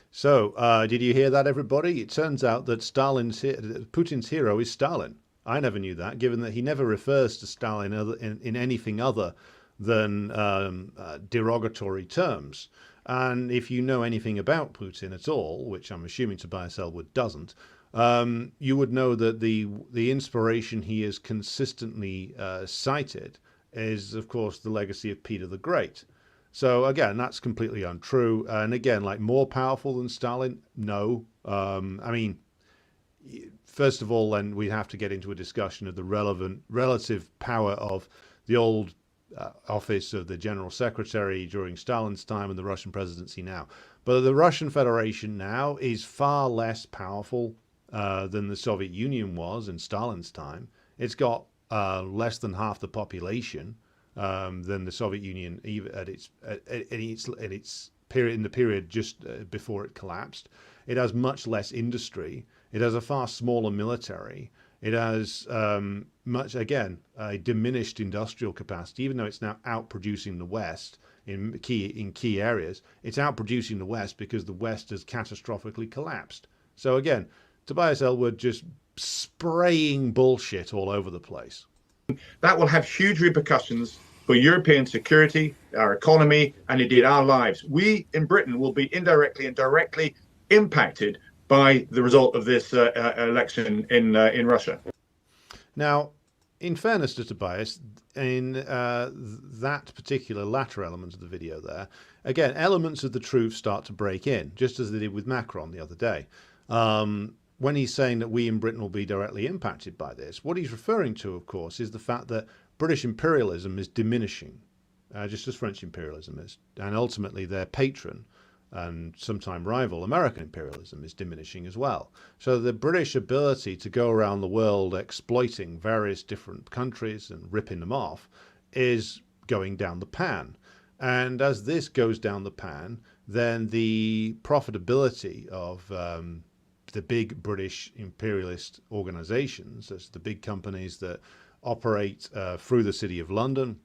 so, did you hear that, everybody? It turns out that Putin's hero is Stalin. I never knew that, given that he never refers to Stalin in anything other than derogatory terms. And if you know anything about Putin at all, which I'm assuming Tobias Ellwood doesn't, you would know that the inspiration he has consistently cited is, of course, the legacy of Peter the Great. So again, that's completely untrue. And again, like more powerful than Stalin? No. I mean, first of all, then we have to get into a discussion of the relative power of the old office of the General Secretary during Stalin's time and the Russian presidency now. But the Russian Federation now is far less powerful than the Soviet Union was in Stalin's time. It's got less than half the population than the Soviet Union at its period, in the period just before it collapsed. It has much less industry. It has a far smaller military. It has a diminished industrial capacity, even though it's now outproducing the West in key areas. It's outproducing the West because the West has catastrophically collapsed. So again, Tobias Ellwood just spraying bullshit all over the place. That will have huge repercussions for European security, our economy, and indeed our lives. We in Britain will be indirectly and directly impacted by the result of this election in Russia. Now, in fairness to Tobias, in that particular latter element of the video there, again, elements of the truth start to break in, just as they did with Macron the other day. When he's saying that we in Britain will be directly impacted by this, what he's referring to, of course, is the fact that British imperialism is diminishing, just as French imperialism is, and ultimately their patron and sometime rival American imperialism is diminishing as well. So the British ability to go around the world exploiting various different countries and ripping them off is going down the pan. And as this goes down the pan, then the profitability of the big British imperialist organizations, that's the big companies that operate through the City of London,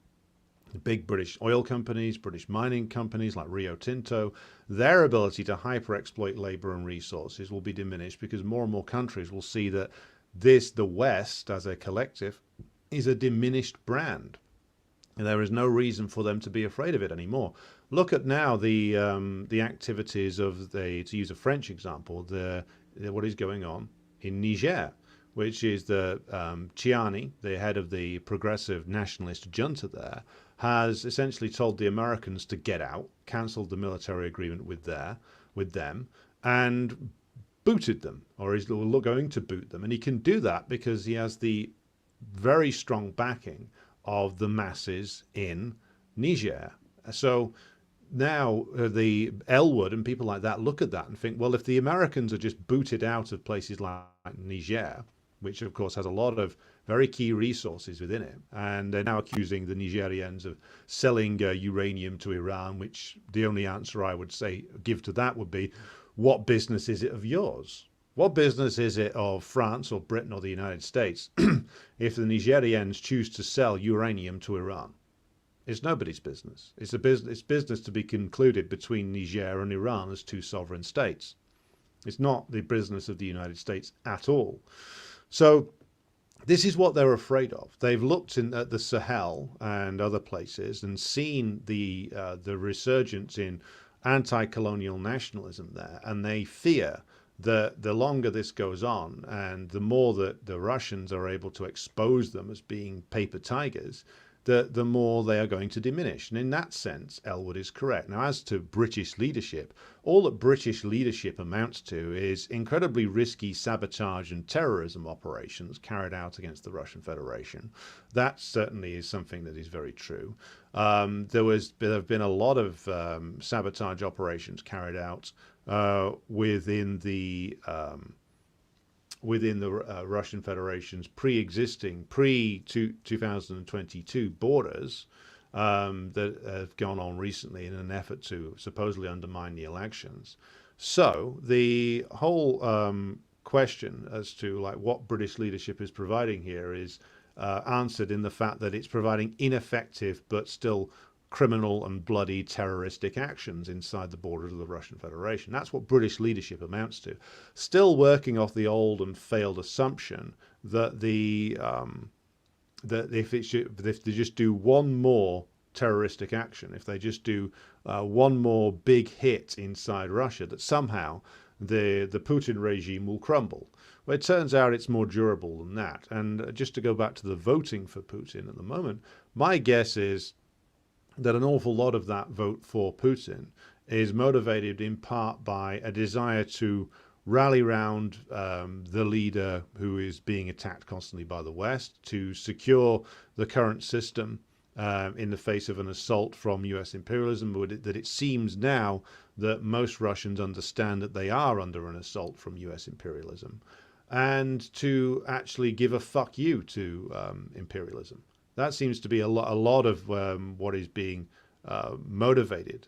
the big British oil companies, British mining companies like Rio Tinto, their ability to hyper-exploit labor and resources will be diminished because more and more countries will see that the West, as a collective, is a diminished brand. And there is no reason for them to be afraid of it anymore. Look at now the activities of to use a French example, what is going on in Niger, which is the Chiani, the head of the progressive nationalist junta there, has essentially told the Americans to get out, cancelled the military agreement with with them and booted them, or is going to boot them. And he can do that because he has the very strong backing of the masses in Niger. So now the Elwood and people like that look at that and think, well, if the Americans are just booted out of places like Niger, which of course has a lot of very key resources within it, and they're now accusing the Nigerians of selling uranium to Iran, which the only answer I would say give to that would be, what business is it of yours? What business is it of France or Britain or the United States if the Nigerians choose to sell uranium to Iran? It's nobody's business. It's business to be concluded between Niger and Iran as two sovereign states. It's not the business of the United States at all. So this is what they're afraid of. They've looked at the Sahel and other places and seen the resurgence in anti-colonial nationalism there, and they fear that the longer this goes on and the more that the Russians are able to expose them as being paper tigers, the more they are going to diminish. And in that sense, Elwood is correct. Now, as to British leadership, all that British leadership amounts to is incredibly risky sabotage and terrorism operations carried out against the Russian Federation. That certainly is something that is very true. There have been a lot of sabotage operations carried out within the Russian Federation's pre-existing, pre-2022 borders that have gone on recently in an effort to supposedly undermine the elections. So the whole question as to like what British leadership is providing here is answered in the fact that it's providing ineffective but still criminal and bloody terroristic actions inside the borders of the Russian Federation. That's what British leadership amounts to. Still working off the old and failed assumption that that if they just do one more terroristic action, if they just do one more big hit inside Russia, that somehow the Putin regime will crumble. Well, it turns out it's more durable than that. And just to go back to the voting for Putin at the moment, my guess is that an awful lot of that vote for Putin is motivated in part by a desire to rally round the leader who is being attacked constantly by the West, to secure the current system in the face of an assault from US imperialism, that it seems now that most Russians understand that they are under an assault from US imperialism, and to actually give a fuck you to imperialism. That seems to be a lot of what is being motivated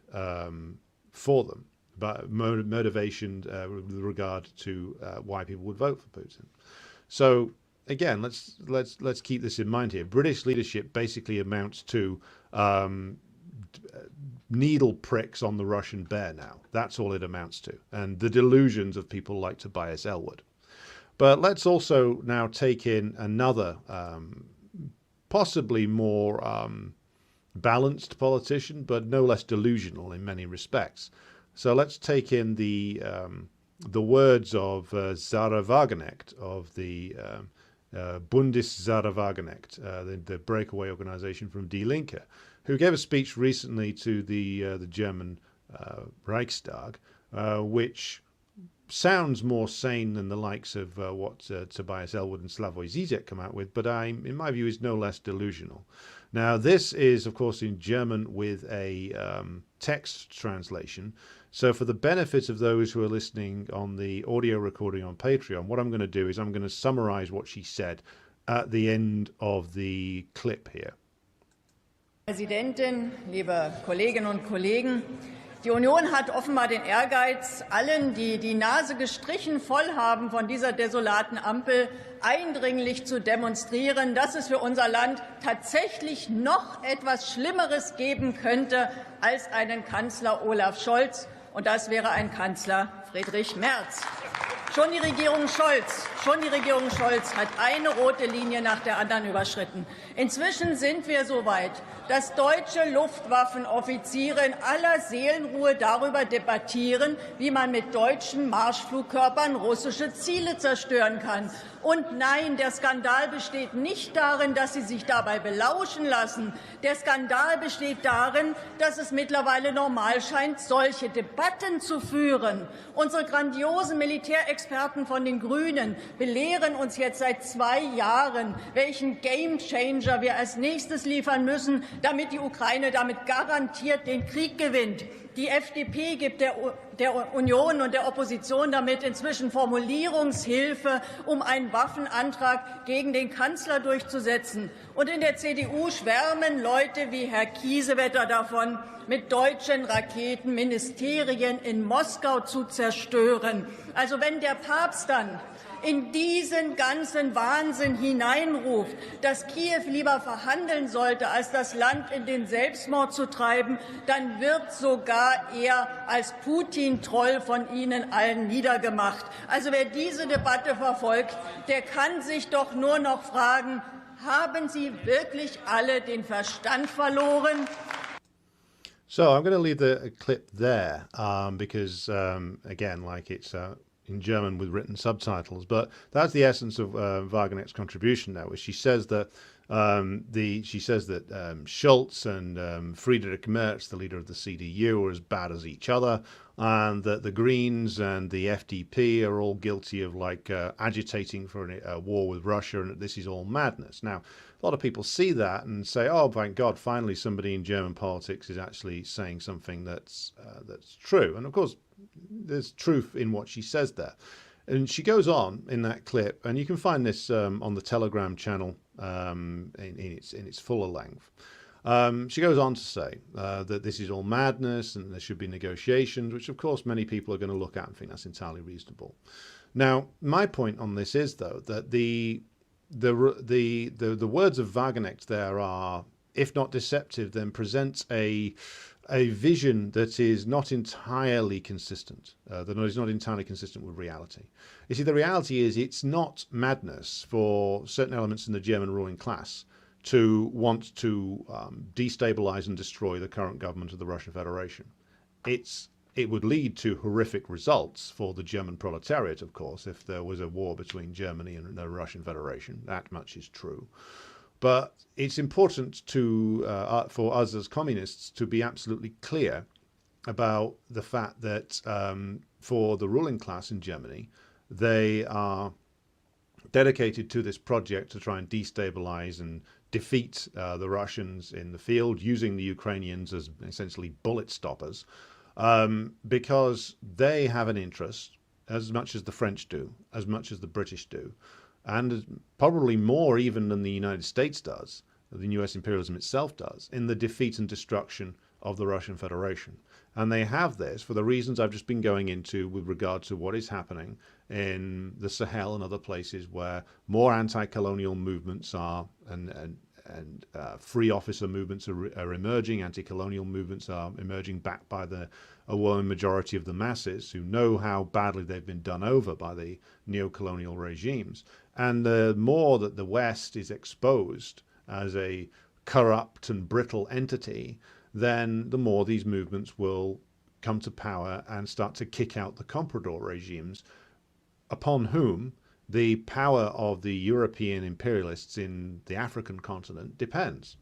for them, but motivation with regard to why people would vote for Putin. So again, let's keep this in mind here. British leadership basically amounts to needle pricks on the Russian bear now. That's all it amounts to, and the delusions of people like Tobias Elwood. But let's also now take in another possibly more balanced politician, but no less delusional in many respects. So let's take in the words of Sarah Wagenknecht of the Sarah Wagenknecht, the breakaway organization from Die Linke, who gave a speech recently to the German Reichstag, which sounds more sane than the likes of what Tobias Elwood and Slavoj Zizek come out with, but in my view is no less delusional. Now, this is, of course, in German with a text translation. So for the benefit of those who are listening on the audio recording on Patreon, what I'm going to do is I'm going to summarize what she said at the end of the clip here. Präsidentin, liebe Kolleginnen und Kollegen, die Union hat offenbar den Ehrgeiz, allen, die die Nase gestrichen voll haben von dieser desolaten Ampel, eindringlich zu demonstrieren, dass es für unser Land tatsächlich noch etwas Schlimmeres geben könnte als einen Kanzler Olaf Scholz, und das wäre ein Kanzler Friedrich Merz. Schon die Regierung Scholz hat eine rote Linie nach der anderen überschritten. Inzwischen sind wir so weit, dass deutsche Luftwaffenoffiziere in aller Seelenruhe darüber debattieren, wie man mit deutschen Marschflugkörpern russische Ziele zerstören kann. Und nein, der Skandal besteht nicht darin, dass Sie sich dabei belauschen lassen. Der Skandal besteht darin, dass es mittlerweile normal scheint, solche Debatten zu führen. Unsere grandiosen Militärexperten von den Grünen belehren uns jetzt seit 2 Jahren, welchen Gamechanger wir als nächstes liefern müssen, damit die Ukraine damit garantiert den Krieg gewinnt. Die FDP gibt der Union und der Opposition damit inzwischen Formulierungshilfe, um einen Waffenantrag gegen den Kanzler durchzusetzen. Und in der CDU schwärmen Leute wie Herr Kiesewetter davon, mit deutschen Raketen Ministerien in Moskau zu zerstören. Also wenn der Papst dann in diesen ganzen Wahnsinn hineinruft, dass Kiew lieber verhandeln sollte, als das Land in den Selbstmord zu treiben, dann wird sogar er als Putin-Troll von Ihnen allen niedergemacht. Also wer diese Debatte verfolgt, der kann sich doch nur noch fragen, haben Sie wirklich alle den Verstand verloren? So I'm going to leave the clip there because, again, like it's in German with written subtitles, but that's the essence of Wagenek's contribution now, where she says that Schulz and Friedrich Merz, the leader of the CDU, are as bad as each other, and that the Greens and the FDP are all guilty of agitating for a war with Russia, and that this is all madness. Now, a lot of people see that and say, "Oh, thank God, finally somebody in German politics is actually saying something that's true." And of course, there's truth in what she says there. And she goes on in that clip, and you can find this on the Telegram channel in its fuller length. She goes on to say that this is all madness and there should be negotiations, which of course many people are going to look at and think that's entirely reasonable. Now, my point on this is, though, that the words of Wagenknecht there are, if not deceptive, then presents a vision that is not entirely consistent, that is not entirely consistent with reality. You see, the reality is it's not madness for certain elements in the German ruling class to want to destabilize and destroy the current government of the Russian Federation. It would lead to horrific results for the German proletariat, of course, if there was a war between Germany and the Russian Federation. That much is true. But it's important for us as communists to be absolutely clear about the fact that for the ruling class in Germany, they are dedicated to this project to try and destabilize and defeat the Russians in the field, using the Ukrainians as essentially bullet stoppers, because they have an interest, as much as the French do, as much as the British do, and probably more even than the United States does, the US imperialism itself does, in the defeat and destruction of the Russian Federation. And they have this for the reasons I've just been going into with regard to what is happening in the Sahel and other places where more anti-colonial movements are and free officer movements are emerging, anti-colonial movements are emerging, backed by the overwhelming majority of the masses who know how badly they've been done over by the neo-colonial regimes. And the more that the West is exposed as a corrupt and brittle entity, then the more these movements will come to power and start to kick out the comprador regimes, upon whom the power of the European imperialists in the African continent depends.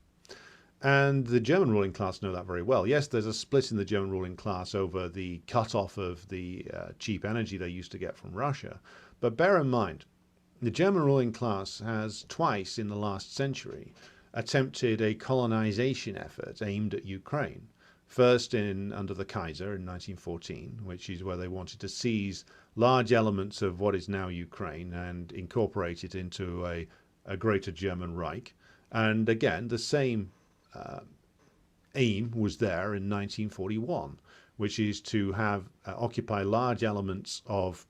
And the German ruling class know that very well. Yes, there's a split in the German ruling class over the cut-off of the cheap energy they used to get from Russia. But bear in mind, the German ruling class has twice in the last century attempted a colonization effort aimed at Ukraine. First under the Kaiser in 1914, which is where they wanted to seize large elements of what is now Ukraine and incorporate it into a greater German Reich. And again, the same aim was there in 1941, which is to have occupy large elements of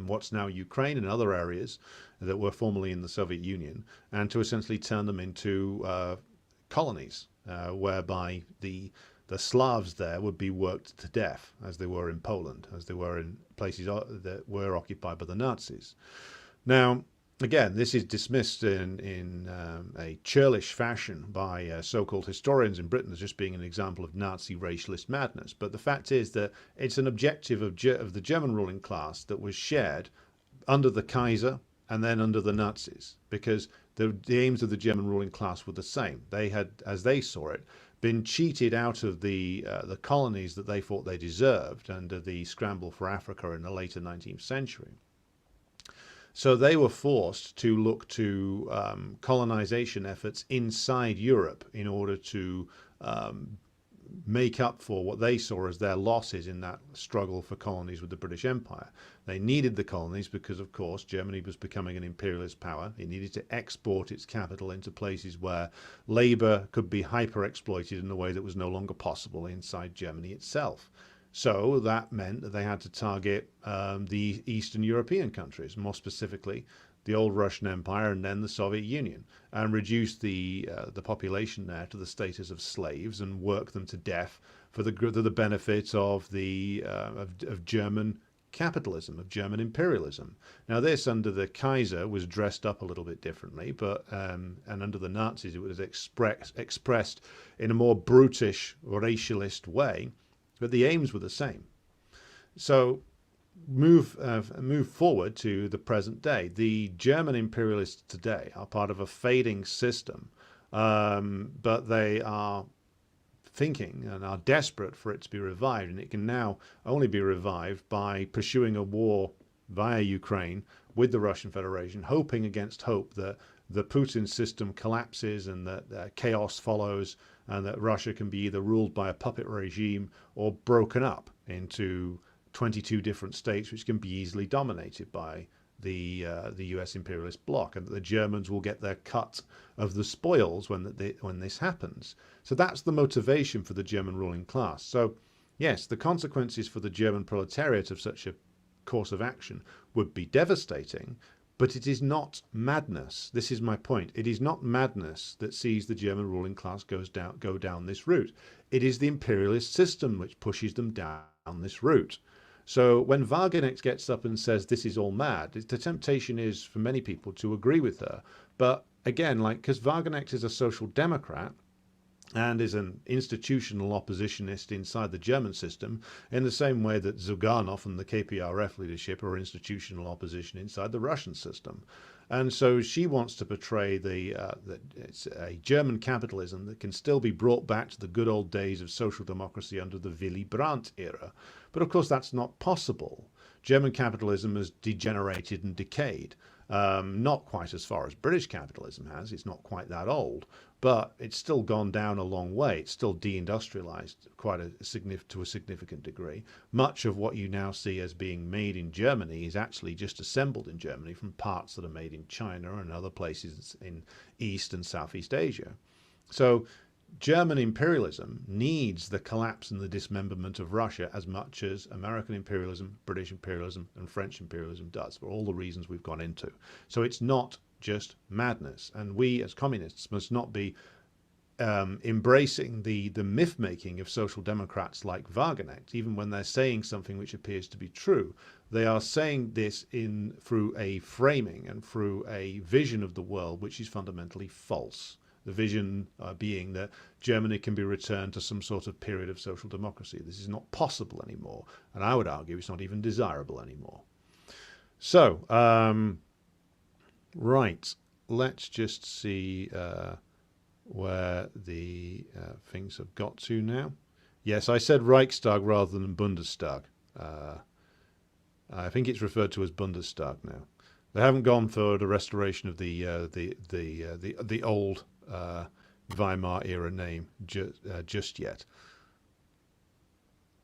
what's now Ukraine and other areas that were formerly in the Soviet Union, and to essentially turn them into colonies, whereby the Slavs there would be worked to death, as they were in Poland, as they were in places that were occupied by the Nazis. Now, again, this is dismissed in a churlish fashion by so-called historians in Britain as just being an example of Nazi racialist madness. But the fact is that it's an objective of the German ruling class that was shared under the Kaiser and then under the Nazis, because the aims of the German ruling class were the same. They had, as they saw it, been cheated out of the colonies that they thought they deserved under the scramble for Africa in the later 19th century. So they were forced to look to colonization efforts inside Europe in order to make up for what they saw as their losses in that struggle for colonies with the British Empire. They needed the colonies because, of course, Germany was becoming an imperialist power. It needed to export its capital into places where labor could be hyper-exploited in a way that was no longer possible inside Germany itself. So that meant that they had to target the Eastern European countries, more specifically the old Russian Empire and then the Soviet Union, and reduce the population there to the status of slaves and work them to death for the benefit of of German capitalism, of German imperialism. Now this, under the Kaiser, was dressed up a little bit differently, but and under the Nazis it was expressed in a more brutish, racialist way, but the aims were the same. So move forward to the present day. The German imperialists today are part of a fading system, but they are thinking and are desperate for it to be revived, and it can now only be revived by pursuing a war via Ukraine with the Russian Federation, hoping against hope that the Putin system collapses and that chaos follows, and that Russia can be either ruled by a puppet regime or broken up into 22 different states, which can be easily dominated by the U.S. imperialist bloc, and that the Germans will get their cut of the spoils when this happens. So that's the motivation for the German ruling class. So yes, the consequences for the German proletariat of such a course of action would be devastating, but it is not madness. This is my point. It is not madness that sees the German ruling class go down this route. It is the imperialist system which pushes them down this route. So when Wagenknecht gets up and says this is all mad, the temptation is for many people to agree with her. But again, because Wagenknecht is a social democrat and is an institutional oppositionist inside the German system, in the same way that Zyuganov and the KPRF leadership are institutional opposition inside the Russian system. And so she wants to portray that it's a German capitalism that can still be brought back to the good old days of social democracy under the Willy Brandt era. But of course, that's not possible. German capitalism has degenerated and decayed. Not quite as far as British capitalism has. It's not quite that old, but it's still gone down a long way. It's still deindustrialized to a significant degree. Much of what you now see as being made in Germany is actually just assembled in Germany from parts that are made in China and other places in East and Southeast Asia. So German imperialism needs the collapse and the dismemberment of Russia as much as American imperialism, British imperialism, and French imperialism does, for all the reasons we've gone into. So it's not just madness. And we as communists must not be embracing the myth-making of social democrats like Wagenknecht, even when they're saying something which appears to be true. They are saying this through a framing and through a vision of the world which is fundamentally false. The vision being that Germany can be returned to some sort of period of social democracy. This is not possible anymore, and I would argue it's not even desirable anymore. So, right, let's just see where the things have got to now. Yes, I said Reichstag rather than Bundestag. I think it's referred to as Bundestag now. They haven't gone for the restoration of the old Weimar era name just yet.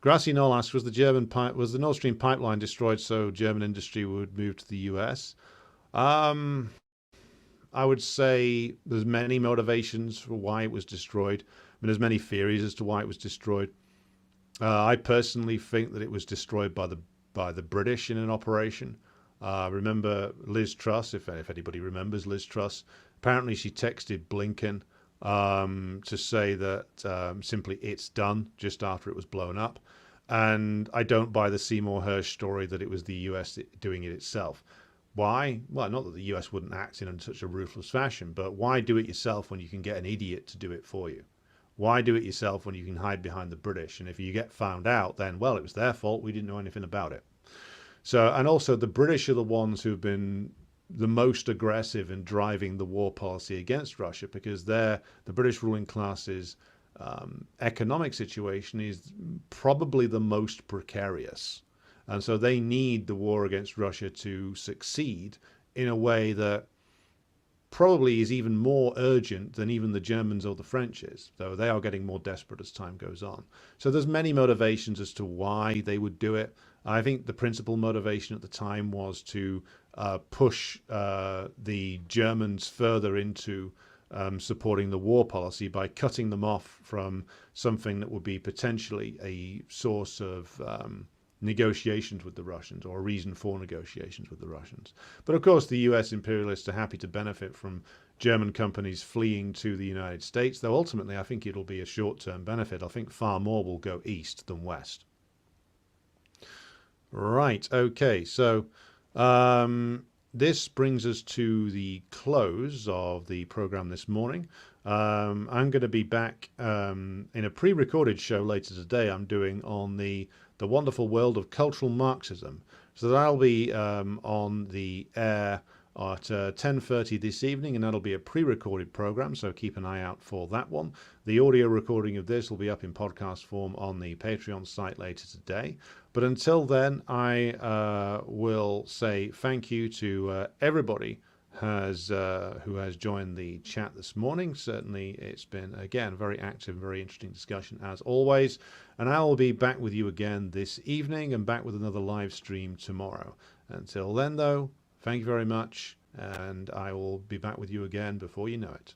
Grassy Knoll asks, was the Nord Stream pipeline destroyed so German industry would move to the US? I would say there's many motivations for why it was destroyed. I mean, there's many theories as to why it was destroyed. I personally think that it was destroyed by the British in an operation. Remember Liz Truss, if anybody remembers Liz Truss, apparently she texted Blinken to say that simply it's done just after it was blown up. And I don't buy the Seymour Hersh story that it was the US doing it itself. Why? Well, not that the US wouldn't act in such a ruthless fashion, but why do it yourself when you can get an idiot to do it for you? Why do it yourself when you can hide behind the British? And if you get found out, then, well, it was their fault. We didn't know anything about it. So, and also the British are the ones who've been the most aggressive in driving the war policy against Russia, because the British ruling class's economic situation is probably the most precarious. And so they need the war against Russia to succeed in a way that probably is even more urgent than even the Germans or the French is, though they are getting more desperate as time goes on. So there's many motivations as to why they would do it. I think the principal motivation at the time was to push the Germans further into supporting the war policy by cutting them off from something that would be potentially a source of negotiations with the Russians, or a reason for negotiations with the Russians. But of course, the US imperialists are happy to benefit from German companies fleeing to the United States, though ultimately I think it'll be a short-term benefit. I think far more will go east than west. Right, okay, so this brings us to the close of the program this morning. I'm going to be back in a pre-recorded show later today I'm doing on the wonderful world of cultural Marxism. So that'll be on the air at 10:30 this evening, and that'll be a pre-recorded program, so keep an eye out for that one. The audio recording of this will be up in podcast form on the Patreon site later today. But until then, I will say thank you to everybody who has joined the chat this morning. Certainly, it's been, again, very active, very interesting discussion as always. And I will be back with you again this evening and back with another live stream tomorrow. Until then, though, thank you very much, and I will be back with you again before you know it.